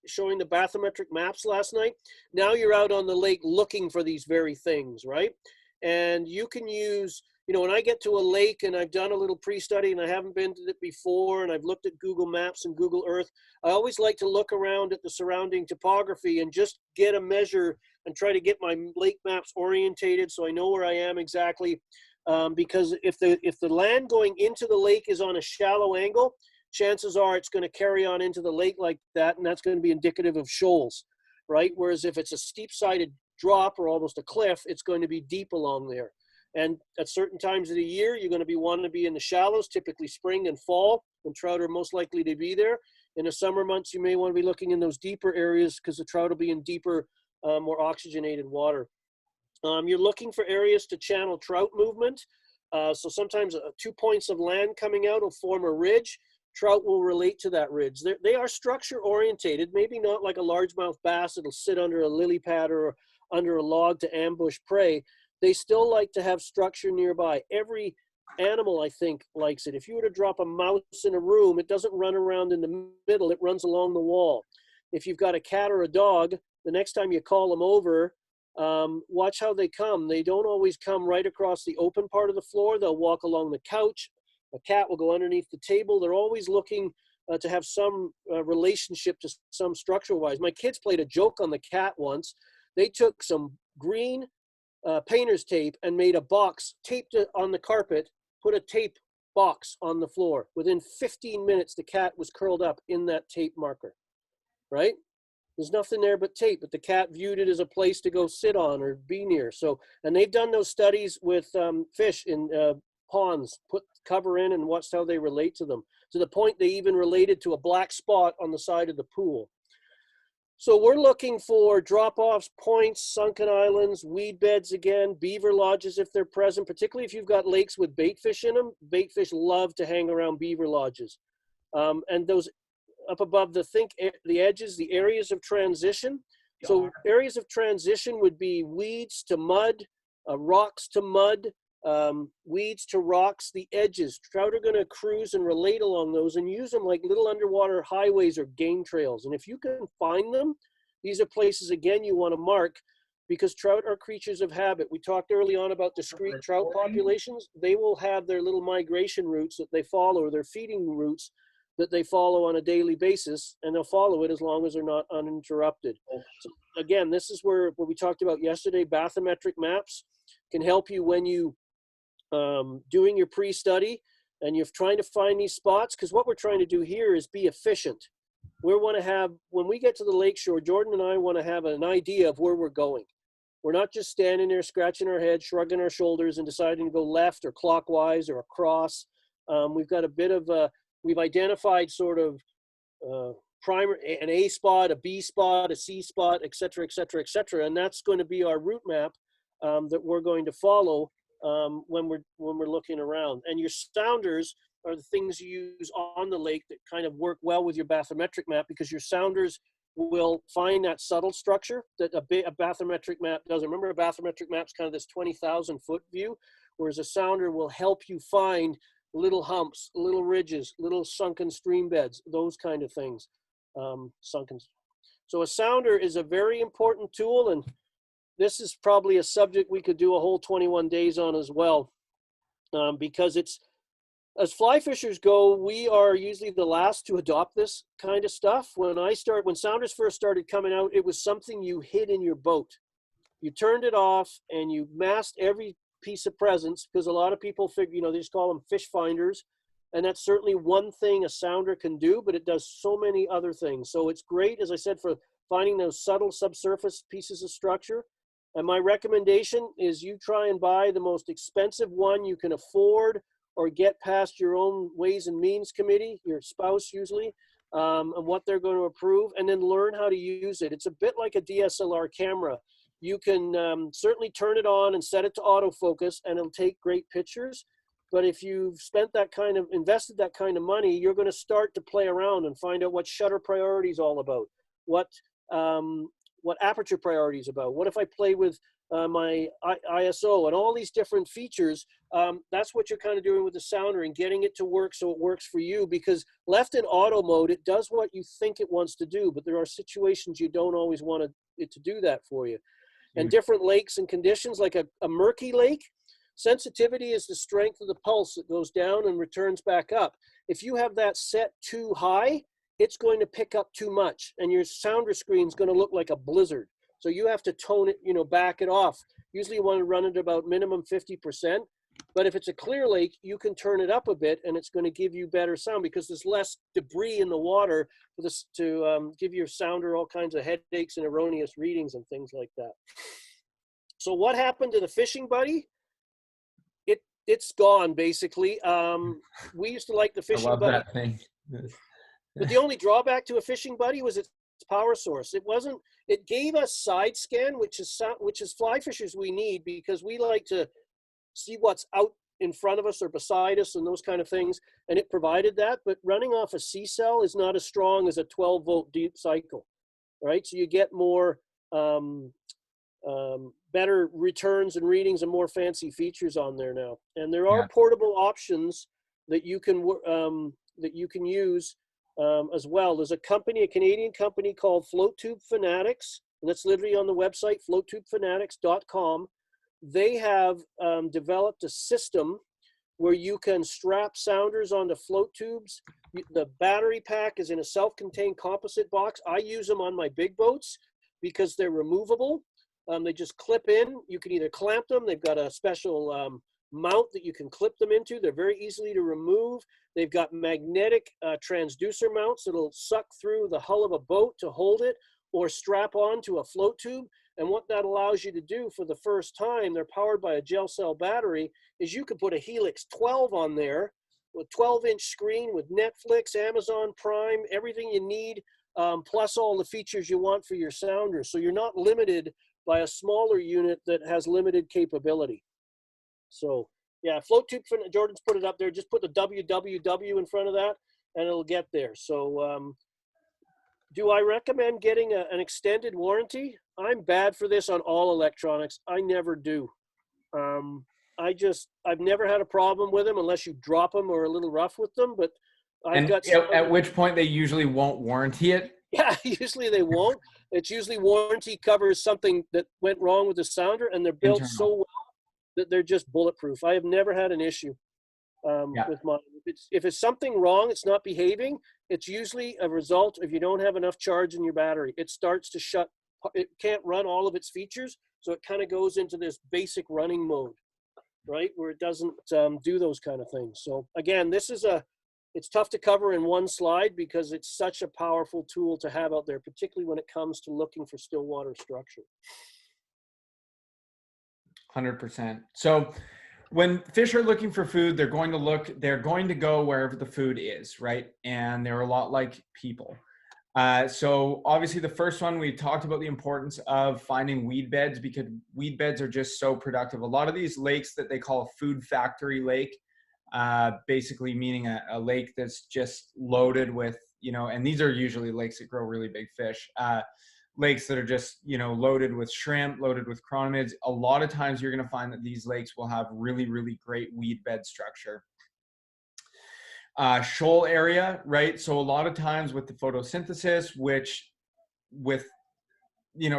B: showing the bathymetric maps last night. Now you're out on the lake looking for these very things, right? And you can use, when I get to a lake and I've done a little pre-study and I haven't been to it before and I've looked at Google Maps and Google Earth, I always like to look around at the surrounding topography and just get a measure and try to get my lake maps orientated so I know where I am exactly. Because if the land going into the lake is on a shallow angle, chances are it's going to carry on into the lake like that, and that's going to be indicative of shoals, right? Whereas if it's a steep-sided drop or almost a cliff, it's going to be deep along there. And at certain times of the year, you're going to be wanting to be in the shallows, typically spring and fall, when trout are most likely to be there. In the summer months, you may want to be looking in those deeper areas because the trout will be in deeper, more oxygenated water. You're looking for areas to channel trout movement. So sometimes 2 points of land coming out will form a ridge. Trout will relate to that ridge. They are structure orientated, maybe not like a largemouth bass that'll sit under a lily pad or under a log to ambush prey. They still like to have structure nearby. Every animal, I think, likes it. If you were to drop a mouse in a room, it doesn't run around in the middle, it runs along the wall. If you've got a cat or a dog, the next time you call them over, watch how they come. They don't always come right across the open part of the floor. They'll walk along the couch. A cat will go underneath the table. They're always looking to have some relationship to some structure-wise. My kids played a joke on the cat once. They took some green painter's tape and made a box, taped it on the carpet, put a tape box on the floor. Within 15 minutes, the cat was curled up in that tape marker, right? There's nothing there but tape, but the cat viewed it as a place to go sit on or be near. So, and they've done those studies with fish in ponds, put cover in and watched how they relate to them, to the point they even related to a black spot on the side of the pool. So we're looking for drop-offs, points, sunken islands, weed beds again, beaver lodges if they're present, particularly if you've got lakes with bait fish in them. Bait fish love to hang around beaver lodges. And those up above the edges, the areas of transition. So areas of transition would be weeds to mud, rocks to mud, weeds to rocks, the edges. Trout are going to cruise and relate along those and use them like little underwater highways or game trails. And if you can find them, these are places, again, you want to mark, because trout are creatures of habit. We talked early on about discrete trout populations. They will have their little migration routes that they follow, or their feeding routes that they follow on a daily basis, and they'll follow it as long as they're not uninterrupted. So again, this is where what we talked about yesterday, bathymetric maps can help you when you doing your pre-study and you're trying to find these spots, because what we're trying to do here is be efficient. We want to have, when we get to the lakeshore, Jordan and I want to have an idea of where we're going. We're not just standing there scratching our head, shrugging our shoulders and deciding to go left or clockwise or across. We've got a bit of a, we've identified sort of an A spot, a B spot, a C spot, et cetera, et cetera, et cetera. And that's going to be our route map that we're going to follow when we're looking around. And your sounders are the things you use on the lake that kind of work well with your bathymetric map, because your sounders will find that subtle structure that a bathymetric map doesn't. Remember, a bathymetric map's kind of this 20,000 foot view, whereas a sounder will help you find little humps, little ridges, little sunken stream beds, those kind of things. Sunken. So a sounder is a very important tool, and this is probably a subject we could do a whole 21 days on as well, because it's as fly fishers go, we are usually the last to adopt this kind of stuff. When sounders first started coming out, it was something you hid in your boat. You turned it off and you masked every piece of presence, because a lot of people figure, they just call them fish finders. And that's certainly one thing a sounder can do, but it does so many other things. So it's great, as I said, for finding those subtle subsurface pieces of structure. And my recommendation is you try and buy the most expensive one you can afford, or get past your own Ways and Means Committee, your spouse usually, and what they're going to approve, and then learn how to use it. It's a bit like a DSLR camera. You can certainly turn it on and set it to autofocus, and it'll take great pictures. But if you've invested that kind of money, you're going to start to play around and find out what shutter priority is all about, what aperture priority is about. What if I play with my ISO and all these different features? That's what you're kind of doing with the sounder, and getting it to work so it works for you, because left in auto mode, it does what you think it wants to do, but there are situations you don't always want it to do that for you. And different lakes and conditions, like a murky lake, sensitivity is the strength of the pulse that goes down and returns back up. If you have that set too high, it's going to pick up too much, and your sounder screen is going to look like a blizzard. So you have to tone it, back it off. Usually you want to run it about minimum 50%. But if it's a clear lake, you can turn it up a bit, and it's going to give you better sound, because there's less debris in the water for this to give your sounder all kinds of headaches and erroneous readings and things like that. So what happened to the Fishing Buddy? It's gone, basically. We used to like the Fishing Buddy.
A: I love that thing.
B: But the only drawback to a Fishing Buddy was its power source. It gave us side scan, which is fly fishers we need, because we like to see what's out in front of us or beside us and those kind of things. And it provided that, but running off a C cell is not as strong as a 12-volt deep cycle, right? So you get more, better returns and readings and more fancy features on there now. And there are portable options that you can use as well. There's a Canadian company called Float Tube Fanatics, and that's literally on the website, floattubefanatics.com. They have developed a system where you can strap sounders onto float tubes. The battery pack is in a self-contained composite box. I use them on my big boats because they're removable. They just clip in. You can either clamp them. They've got a special mount that you can clip them into. They're very easily to remove. They've got magnetic transducer mounts that'll suck through the hull of a boat to hold it, or strap on to a float tube. And what that allows you to do for the first time, they're powered by a gel cell battery, is you can put a Helix 12 on there, with 12-inch screen with Netflix, Amazon Prime, everything you need, plus all the features you want for your sounder. So you're not limited by a smaller unit that has limited capability. So yeah, float tube, Jordan's put it up there. Just put the www in front of that and it'll get there. So do I recommend getting an extended warranty? I'm bad for this on all electronics. I never do. I've never had a problem with them unless you drop them or a little rough with them, but
A: at which point they usually won't warranty it.
B: Yeah, usually they won't. It's usually warranty covers something that went wrong with the sounder, and they're built so well that they're just bulletproof. I have never had an issue with mine. If it's something wrong, it's not behaving, it's usually a result of you don't have enough charge in your battery. It starts to shut. It can't run all of its features, so it kind of goes into this basic running mode, right, where it doesn't do those kind of things. So again, it's tough to cover in one slide because it's such a powerful tool to have out there, particularly when it comes to looking for stillwater structure.
A: 100%. So when fish are looking for food, they're going to go wherever the food is, right? And they're a lot like people. So obviously the first one, we talked about the importance of finding weed beds, because weed beds are just so productive. A lot of these lakes that they call a food factory lake, basically meaning a lake that's just loaded with, and these are usually lakes that grow really big fish, lakes that are just, loaded with shrimp, loaded with chironomids. A lot of times you're going to find that these lakes will have really, really great weed bed structure. Shoal area, right? So a lot of times with the photosynthesis, which with,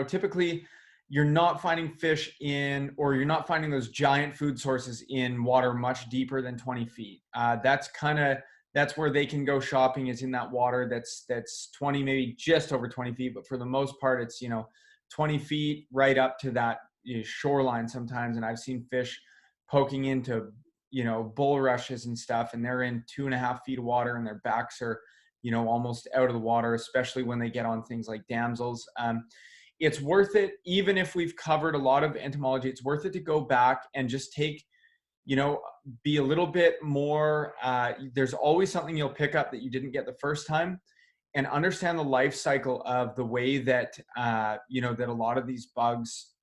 A: typically you're not finding fish in, or you're not finding those giant food sources in water much deeper than 20 feet. That's where they can go shopping, is in that water that's 20, maybe just over 20 feet. But for the most part, it's, 20 feet right up to that shoreline sometimes. And I've seen fish poking into, bulrushes and stuff, and they're in 2.5 feet of water and their backs are, almost out of the water, especially when they get on things like damsels. It's worth it, even if we've covered a lot of entomology, it's worth it to go back and just take, be a little bit more, there's always something you'll pick up that you didn't get the first time, and understand the life cycle of the way that, that a lot of these bugs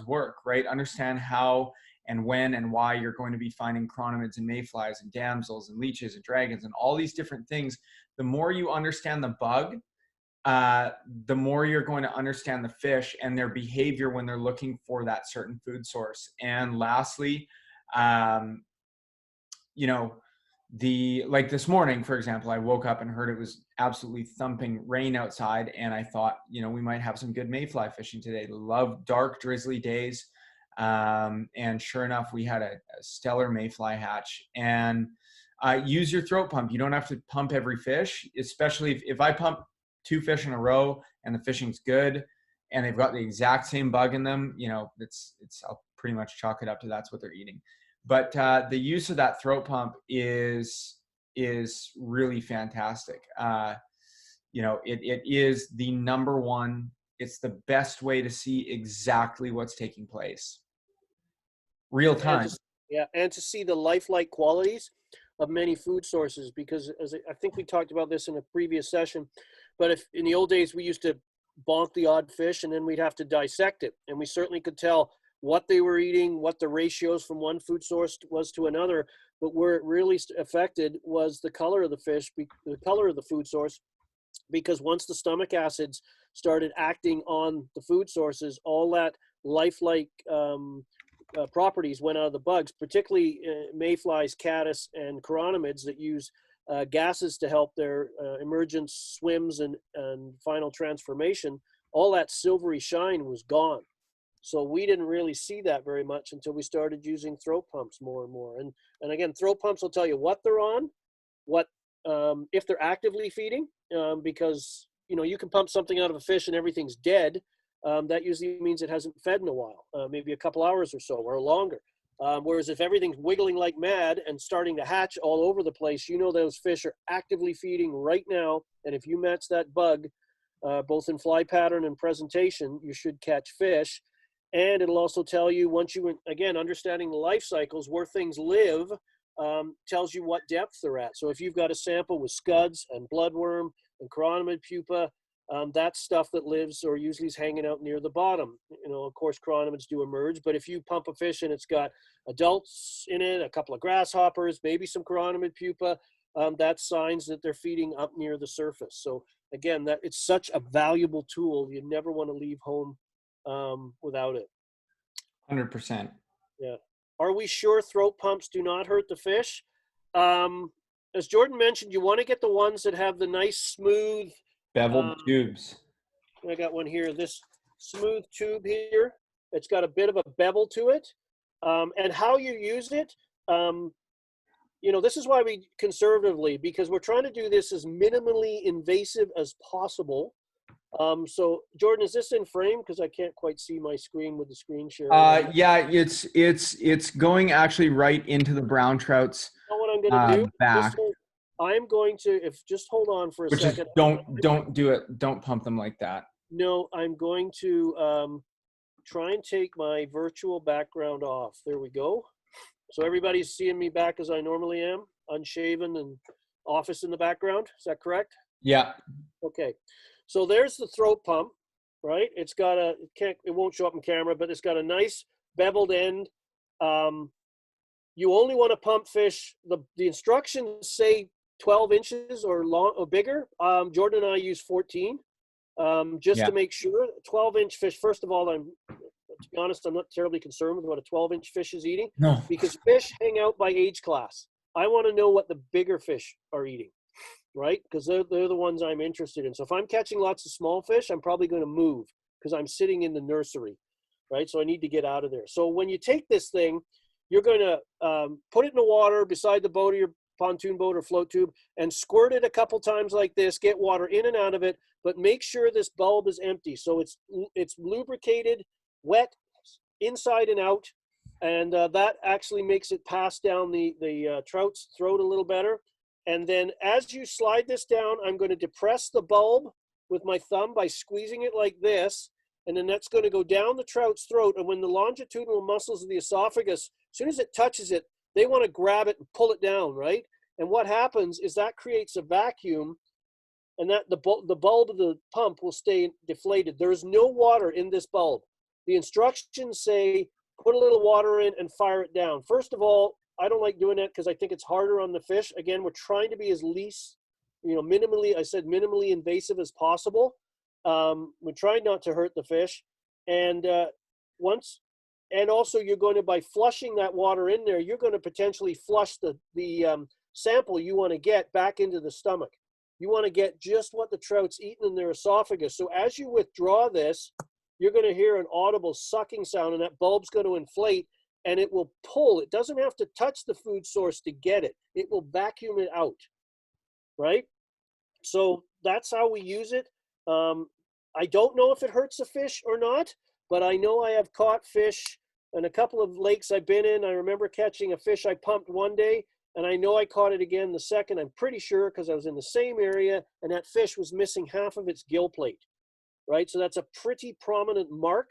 A: work, right? Understand how and when and why you're going to be finding chironomids and mayflies and damsels and leeches and dragons and all these different things. The more you understand the bug, the more you're going to understand the fish and their behavior when they're looking for that certain food source. And lastly, like this morning, for example, I woke up and heard it was absolutely thumping rain outside, and I thought, we might have some good mayfly fishing today. Love dark, drizzly days. And sure enough, we had a stellar mayfly hatch. And use your throat pump. You don't have to pump every fish, especially if I pump 2 fish in a row and the fishing's good and they've got the exact same bug in them, I'll pretty much chalk it up to that's what they're eating. But the use of that throat pump is really fantastic. It is the number one. It's the best way to see exactly what's taking place, real time.
B: And to see the lifelike qualities of many food sources, because as I think we talked about this in a previous session, but if in the old days we used to bonk the odd fish and then we'd have to dissect it, and we certainly could tell what they were eating, what the ratios from one food source was to another, but where it really affected was the color of the fish, the color of the food source, because once the stomach acids started acting on the food sources, all that lifelike properties went out of the bugs, particularly mayflies, caddis, and chironomids that use gases to help their emergence, swims, and final transformation. All that silvery shine was gone. So we didn't really see that very much until we started using throat pumps more and more. And again, throat pumps will tell you what they're on, what if they're actively feeding, because you can pump something out of a fish and everything's dead. That usually means it hasn't fed in a while, maybe a couple hours or so or longer. Whereas if everything's wiggling like mad and starting to hatch all over the place, those fish are actively feeding right now. And if you match that bug, both in fly pattern and presentation, you should catch fish. And it'll also tell you, once you, again, understanding the life cycles where things live, tells you what depth they're at. So if you've got a sample with scuds and bloodworm and chironomid pupa, that's stuff that lives or usually is hanging out near the bottom. Of course, chironomids do emerge, but if you pump a fish and it's got adults in it, a couple of grasshoppers, maybe some chironomid pupa, that's signs that they're feeding up near the surface. So again, that it's such a valuable tool. You never want to leave home without it.
A: 100%.
B: Yeah. Are we sure throat pumps do not hurt the fish? As Jordan mentioned, you want to get the ones that have the nice smooth
A: beveled tubes.
B: I got one here, this smooth tube here. It's got a bit of a bevel to it. And how you use it, this is why we conservatively, because we're trying to do this as minimally invasive as possible. So Jordan, is this in frame? Because I can't quite see my screen with the screen share.
A: Yeah, it's going actually right into the brown trout's
B: what I'm going to do?
A: back.
B: I'm going to, just hold on for a second.
A: Don't do it. Don't pump them like that.
B: No, I'm going to try and take my virtual background off. There we go. So everybody's seeing me back as I normally am, unshaven and office in the background. Is that correct?
A: Yeah.
B: Okay. So there's the throat pump, right? It's got it won't show up in camera, but it's got a nice beveled end. You only want to pump fish. The instructions say 12 inches or long or bigger. Jordan and I use 14, to make sure. 12-inch fish. First of all, to be honest, I'm not terribly concerned with what a 12-inch fish is eating.
A: No.
B: Because fish hang out by age class. I want to know what the bigger fish are eating, right? Because they're the ones I'm interested in. So if I'm catching lots of small fish, I'm probably going to move. because I'm sitting in the nursery, right? So I need to get out of there. So when you take this thing, you're going to put it in the water beside the boat or your pontoon boat or float tube and squirt it a couple times like this, get water in and out of it, but make sure this bulb is empty. So it's lubricated, wet, inside and out, and that actually makes it pass down the trout's throat a little better. And then as you slide this down, I'm going to depress the bulb with my thumb by squeezing it like this, and then that's going to go down the trout's throat. And when the longitudinal muscles of the esophagus, as soon as it touches it, they want to grab it and pull it down, right? And what happens is that creates a vacuum, and that the bulb of the pump will stay deflated. There is no water in this bulb. The instructions say put a little water in and fire it down. First of all, I don't like doing that because I think it's harder on the fish. Again, we're trying to be as least, minimally invasive as possible. We're trying not to hurt the fish. And also you're going to, by flushing that water in there, you're going to potentially flush the sample you want to get back into the stomach. You want to get just what the trout's eaten in their esophagus. So as you withdraw this, you're going to hear an audible sucking sound, and that bulb's going to inflate, and it will pull. It doesn't have to touch the food source to get it. It will vacuum it out, right? So that's how we use it. I don't know if it hurts the fish or not, but I know I have caught fish in a couple of lakes I've been in. I remember catching a fish I pumped one day, and I know I caught it again the second. I'm pretty sure because I was in the same area, and that fish was missing half of its gill plate, right? So that's a pretty prominent mark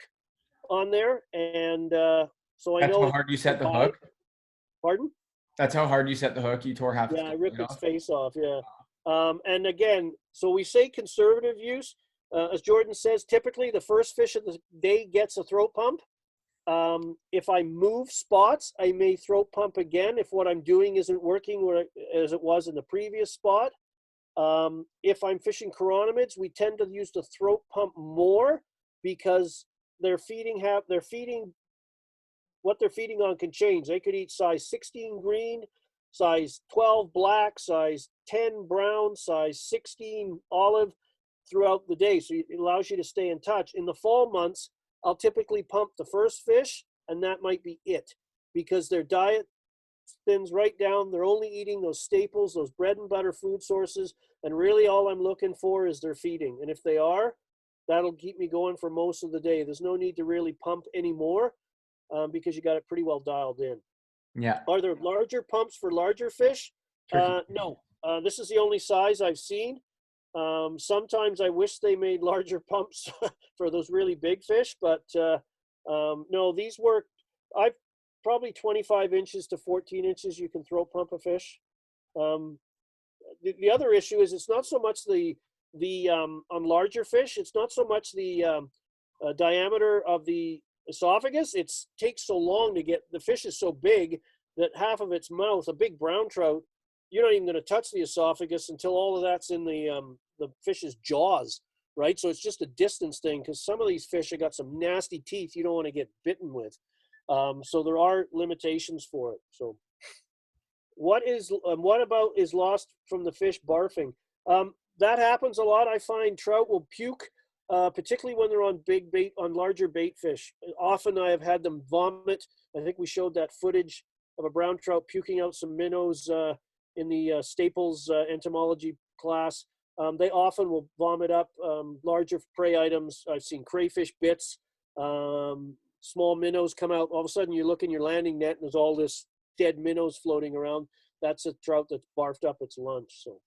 B: on there. And so I know.
A: That's how hard you set the hook?
B: Pardon?
A: That's how hard you set the hook? You tore half
B: Yeah, I ripped its
A: off?
B: face off, yeah. And again, so we say conservative use. As Jordan says, typically the first fish of the day gets a throat pump. If I move spots, I may throat pump again if what I'm doing isn't working as it was in the previous spot. If I'm fishing chironomids, we tend to use the throat pump more because what they're feeding on can change. They could eat size 16 green, size 12 black, size 10 brown, size 16 olive throughout the day. So it allows you to stay in touch. In the fall months, I'll typically pump the first fish, and that might be it because their diet thins right down. They're only eating those staples, those bread and butter food sources, and really all I'm looking for is their feeding. And if they are, that'll keep me going for most of the day. There's no need to really pump anymore because you got it pretty well dialed in.
A: Yeah.
B: Are there larger pumps for larger fish? No. This is the only size I've seen. Sometimes I wish they made larger pumps for those really big fish, but no, these work. I've probably 25 inches to 14 inches you can throat pump a fish. The other issue is it's not so much on larger fish, it's not so much the diameter of the esophagus. It takes so long to get, the fish is so big that half of its mouth, a big brown trout, you're not even going to touch the esophagus until all of that's in the fish's jaws, right? So it's just a distance thing because some of these fish have got some nasty teeth you don't want to get bitten with. So there are limitations for it. So what about is lost from the fish barfing? That happens a lot. I find trout will puke, particularly when they're on big bait, on larger bait fish. Often I have had them vomit. I think we showed that footage of a brown trout puking out some minnows in the Staples entomology class. They often will vomit up larger prey items. I've seen crayfish bits, small minnows come out. All of a sudden you look in your landing net and there's all this dead minnows floating around. That's a trout that's barfed up its lunch. So.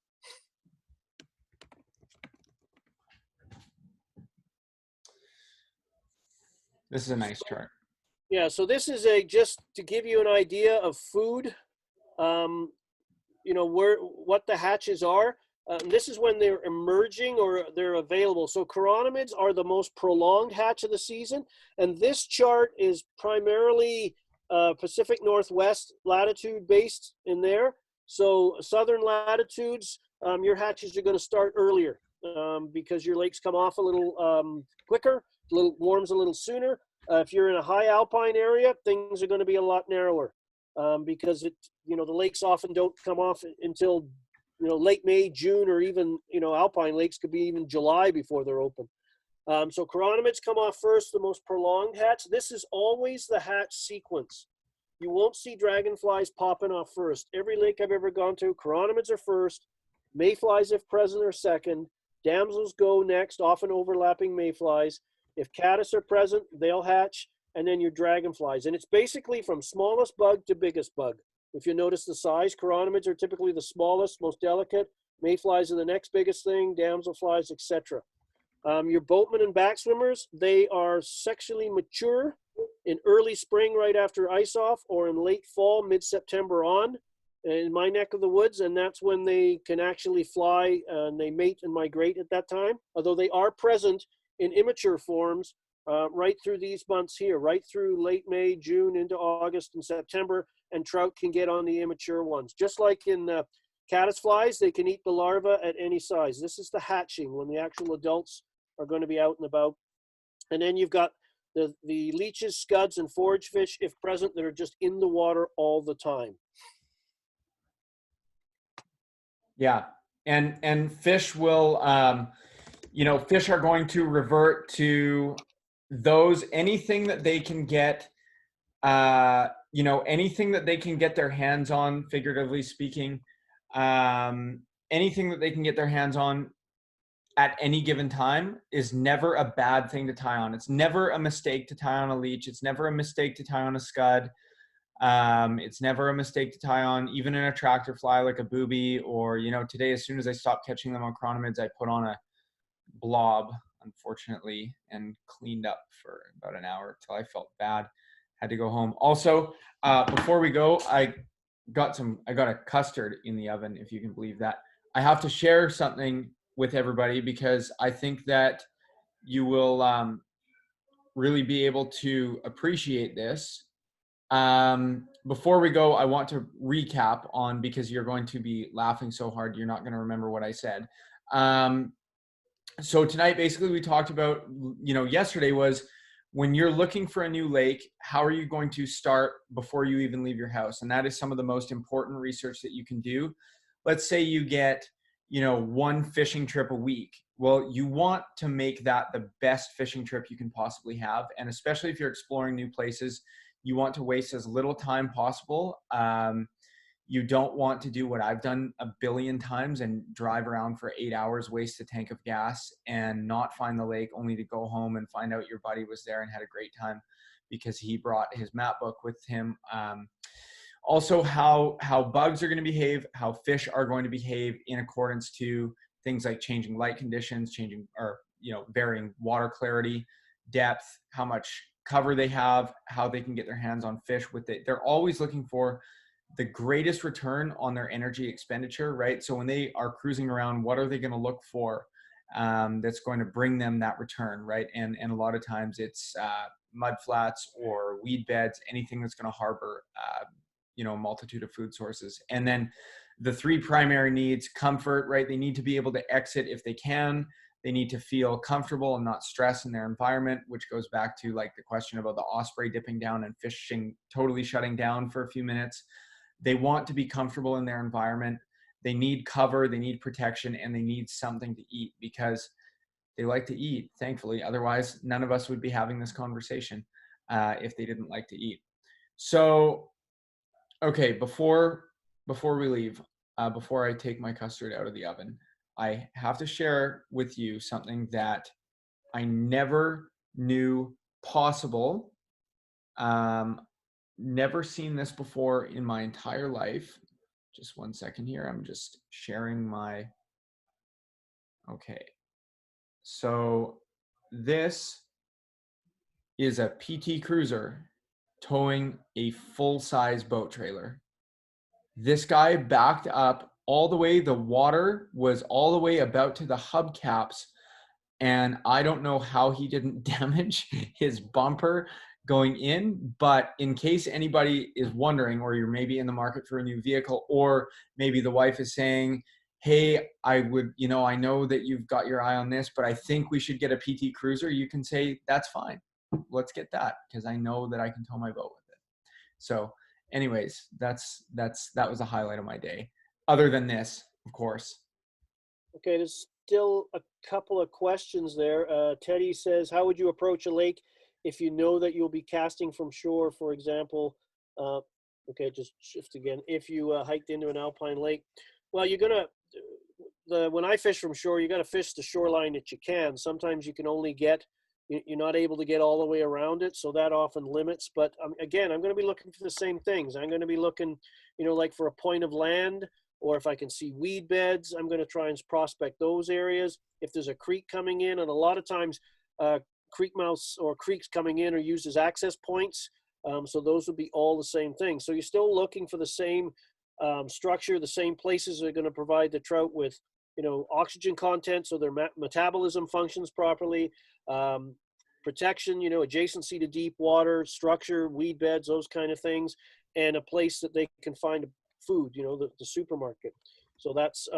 A: This is a nice chart.
B: Yeah, so this is just to give you an idea of food, what the hatches are. This is when they're emerging or they're available. So chironomids are the most prolonged hatch of the season. And this chart is primarily Pacific Northwest latitude based in there. So southern latitudes, your hatches are going to start earlier because your lakes come off a little quicker, warms a little sooner. If you're in a high alpine area, things are going to be a lot narrower because the lakes often don't come off until late May, June, or even alpine lakes could be even July before they're open. So chironomids come off first, the most prolonged hatch. This is always the hatch sequence. You won't see dragonflies popping off first. Every lake I've ever gone to, chironomids are first, mayflies, if present, are second, damsels go next, often overlapping mayflies. If caddis are present, they'll hatch, and then your dragonflies. And it's basically from smallest bug to biggest bug. If you notice the size, chironomids are typically the smallest, most delicate. Mayflies are the next biggest thing, damselflies, etc. Your boatmen and backswimmers, they are sexually mature in early spring right after ice off, or in late fall, mid-September on, in my neck of the woods, and that's when they can actually fly and they mate and migrate at that time, although they are present in immature forms right through these months here, right through late May, June, into August and September, and trout can get on the immature ones. Just like in caddisflies, they can eat the larva at any size. This is the hatching, when the actual adults are going to be out and about. And then you've got the leeches, scuds, and forage fish, if present, that are just in the water all the time.
A: Yeah, and fish will, fish are going to revert to those, anything that they can get, anything that they can get their hands on, figuratively speaking, anything that they can get their hands on at any given time is never a bad thing to tie on. It's never a mistake to tie on a leech. It's never a mistake to tie on a scud. It's never a mistake to tie on even an attractor fly like a booby, or, today, as soon as I stopped catching them on chironomids, I put on a blob, unfortunately, and cleaned up for about an hour till I felt bad. Had to go home. Also, before we go, I got a custard in the oven, if you can believe that. I have to share something with everybody because I think that you will really be able to appreciate this. Before we go, I want to recap on, because you're going to be laughing so hard, you're not going to remember what I said. So tonight, basically, we talked about, yesterday was, when you're looking for a new lake, how are you going to start before you even leave your house? And that is some of the most important research that you can do. Let's say you get, one fishing trip a week. Well, you want to make that the best fishing trip you can possibly have. And especially if you're exploring new places, you want to waste as little time possible. You don't want to do what I've done a billion times and drive around for 8 hours, waste a tank of gas, and not find the lake, only to go home and find out your buddy was there and had a great time because he brought his map book with him. Also, how bugs are going to behave, how fish are going to behave in accordance to things like changing light conditions, varying water clarity, depth, how much cover they have, how they can get their hands on fish with it. They're always looking for the greatest return on their energy expenditure, right? So when they are cruising around, what are they going to look for that's going to bring them that return, right? And a lot of times it's mud flats or weed beds, anything that's going to harbor, a multitude of food sources. And then the three primary needs: comfort, right? They need to be able to exit if they can. They need to feel comfortable and not stress in their environment, which goes back to like the question about the osprey dipping down and fishing totally shutting down for a few minutes. They want to be comfortable in their environment. They need cover, they need protection, and they need something to eat, because they like to eat, thankfully. Otherwise, none of us would be having this conversation if they didn't like to eat. So, okay, before we leave, before I take my custard out of the oven, I have to share with you something that I never knew possible. Never seen this before in my entire life. Just one second here. I'm just sharing my, okay. So this is a PT Cruiser towing a full-size boat trailer. This guy backed up all the way. The water was all the way about to the hubcaps, and I don't know how he didn't damage his bumper going in. But in case anybody is wondering, or you're maybe in the market for a new vehicle, or maybe the wife is saying, hey, I know that you've got your eye on this, but I think we should get a PT Cruiser, you can say, that's fine. Let's get that, because I know that I can tow my boat with it. So anyways, that was a highlight of my day. Other than this, of course.
B: Okay, there's still a couple of questions there. Teddy says, how would you approach a lake if you know that you'll be casting from shore, for example? Okay, just shift again. If you hiked into an alpine lake, well, you're gonna, when I fish from shore, you got to fish the shoreline that you can. Sometimes you can only get, you're not able to get all the way around it, so that often limits. But again, I'm going to be looking for the same things. I'm going to be looking, like for a point of land, or if I can see weed beds, I'm going to try and prospect those areas. If there's a creek coming in, and a lot of times creek mouths or creeks coming in are used as access points. So those would be all the same thing. So you're still looking for the same structure, the same places that are going to provide the trout with, oxygen content, so their metabolism functions properly, protection, adjacency to deep water, structure, weed beds, those kind of things, and a place that they can find food, the supermarket. So that's,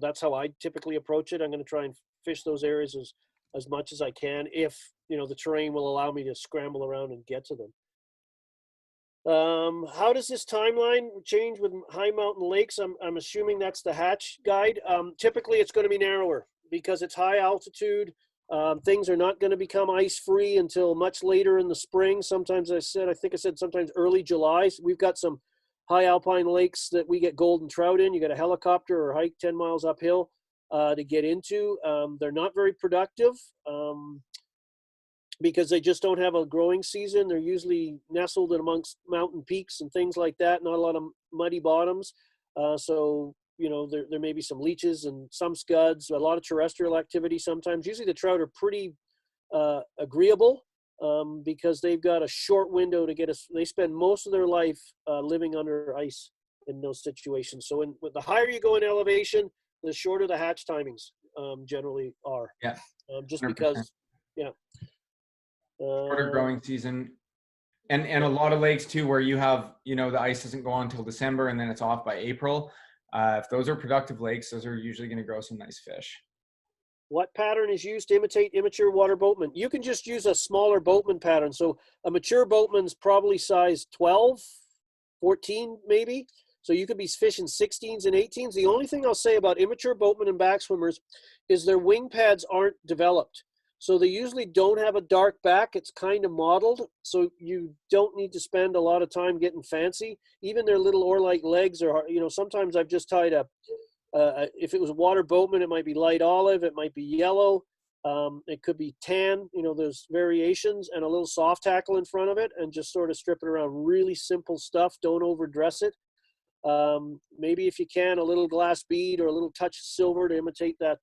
B: that's how I typically approach it. I'm going to try and fish those areas as much as I can if, the terrain will allow me to scramble around and get to them. How does this timeline change with high mountain lakes? I'm assuming that's the hatch guide. Typically it's going to be narrower because it's high altitude. Things are not going to become ice free until much later in the spring. Sometimes I think I said sometimes early July. So we've got some high alpine lakes that we get golden trout in. You got a helicopter or hike 10 miles uphill to get into. They're not very productive. Because they just don't have a growing season. They're usually nestled in amongst mountain peaks and things like that, not a lot of muddy bottoms. So, there may be some leeches and some scuds, a lot of terrestrial activity sometimes. Usually the trout are pretty agreeable because they've got a short window to get us. They spend most of their life living under ice in those situations. So with the higher you go in elevation, the shorter the hatch timings generally are.
A: Yeah.
B: Just
A: 100%.
B: because, yeah.
A: Shorter growing season, and a lot of lakes too where you have the ice doesn't go on until December and then it's off by April. If those are productive lakes, those are usually going to grow some nice fish.
B: What pattern is used to imitate immature water boatman? You can just use a smaller boatman pattern. So a mature boatman's probably size 12, 14 maybe. So you could be fishing 16s and 18s. The only thing I'll say about immature boatmen and backswimmers is their wing pads aren't developed. So they usually don't have a dark back. It's kind of modeled. So you don't need to spend a lot of time getting fancy. Even their little oar-like legs are, sometimes I've just tied up. If it was a water boatman, it might be light olive. It might be yellow. It could be tan. There's variations, and a little soft tackle in front of it, and just sort of strip it around. Really simple stuff. Don't overdress it. Maybe if you can, a little glass bead or a little touch of silver to imitate that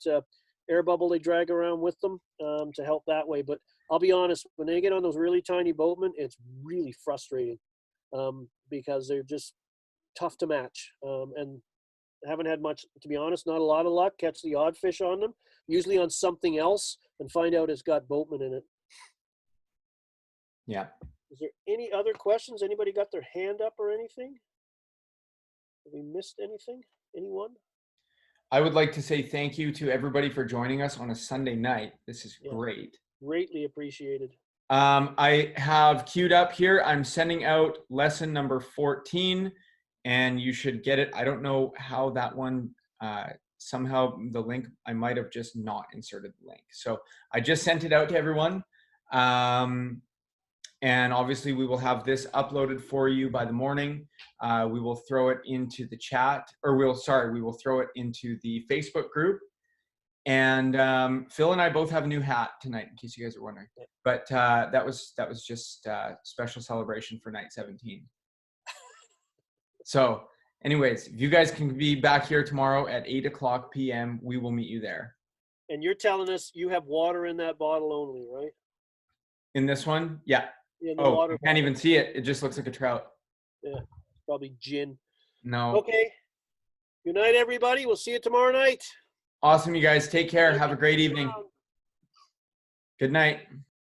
B: air bubble they drag around with them to help that way. But I'll be honest, when they get on those really tiny boatmen, it's really frustrating because they're just tough to match. And haven't had much, to be honest, not a lot of luck. Catch the odd fish on them, usually on something else, and find out it's got boatman in it.
A: Yeah.
B: Is there any other questions? Anybody got their hand up or anything? Have we missed anything? Anyone?
A: I would like to say thank you to everybody for joining us on a Sunday night. This is great.
B: Greatly appreciated.
A: I have queued up here. I'm sending out lesson number 14, and you should get it. I don't know how that one, somehow the link, I might have just not inserted the link. So I just sent it out to everyone. And obviously we will have this uploaded for you by the morning. We will throw it into the chat, or we will throw it into the Facebook group. And Phil and I both have a new hat tonight, in case you guys are wondering. But that was just a special celebration for night 17. So anyways, if you guys can be back here tomorrow at 8:00 p.m., we will meet you there.
B: And you're telling us you have water in that bottle only, right?
A: In this one? Yeah.
B: Yeah,
A: Oh, you can't even see it. It just looks like a trout.
B: Yeah, probably gin.
A: No.
B: Okay. Good night, everybody. We'll see you tomorrow night.
A: Awesome, you guys. Take care. Have a great evening. Good night.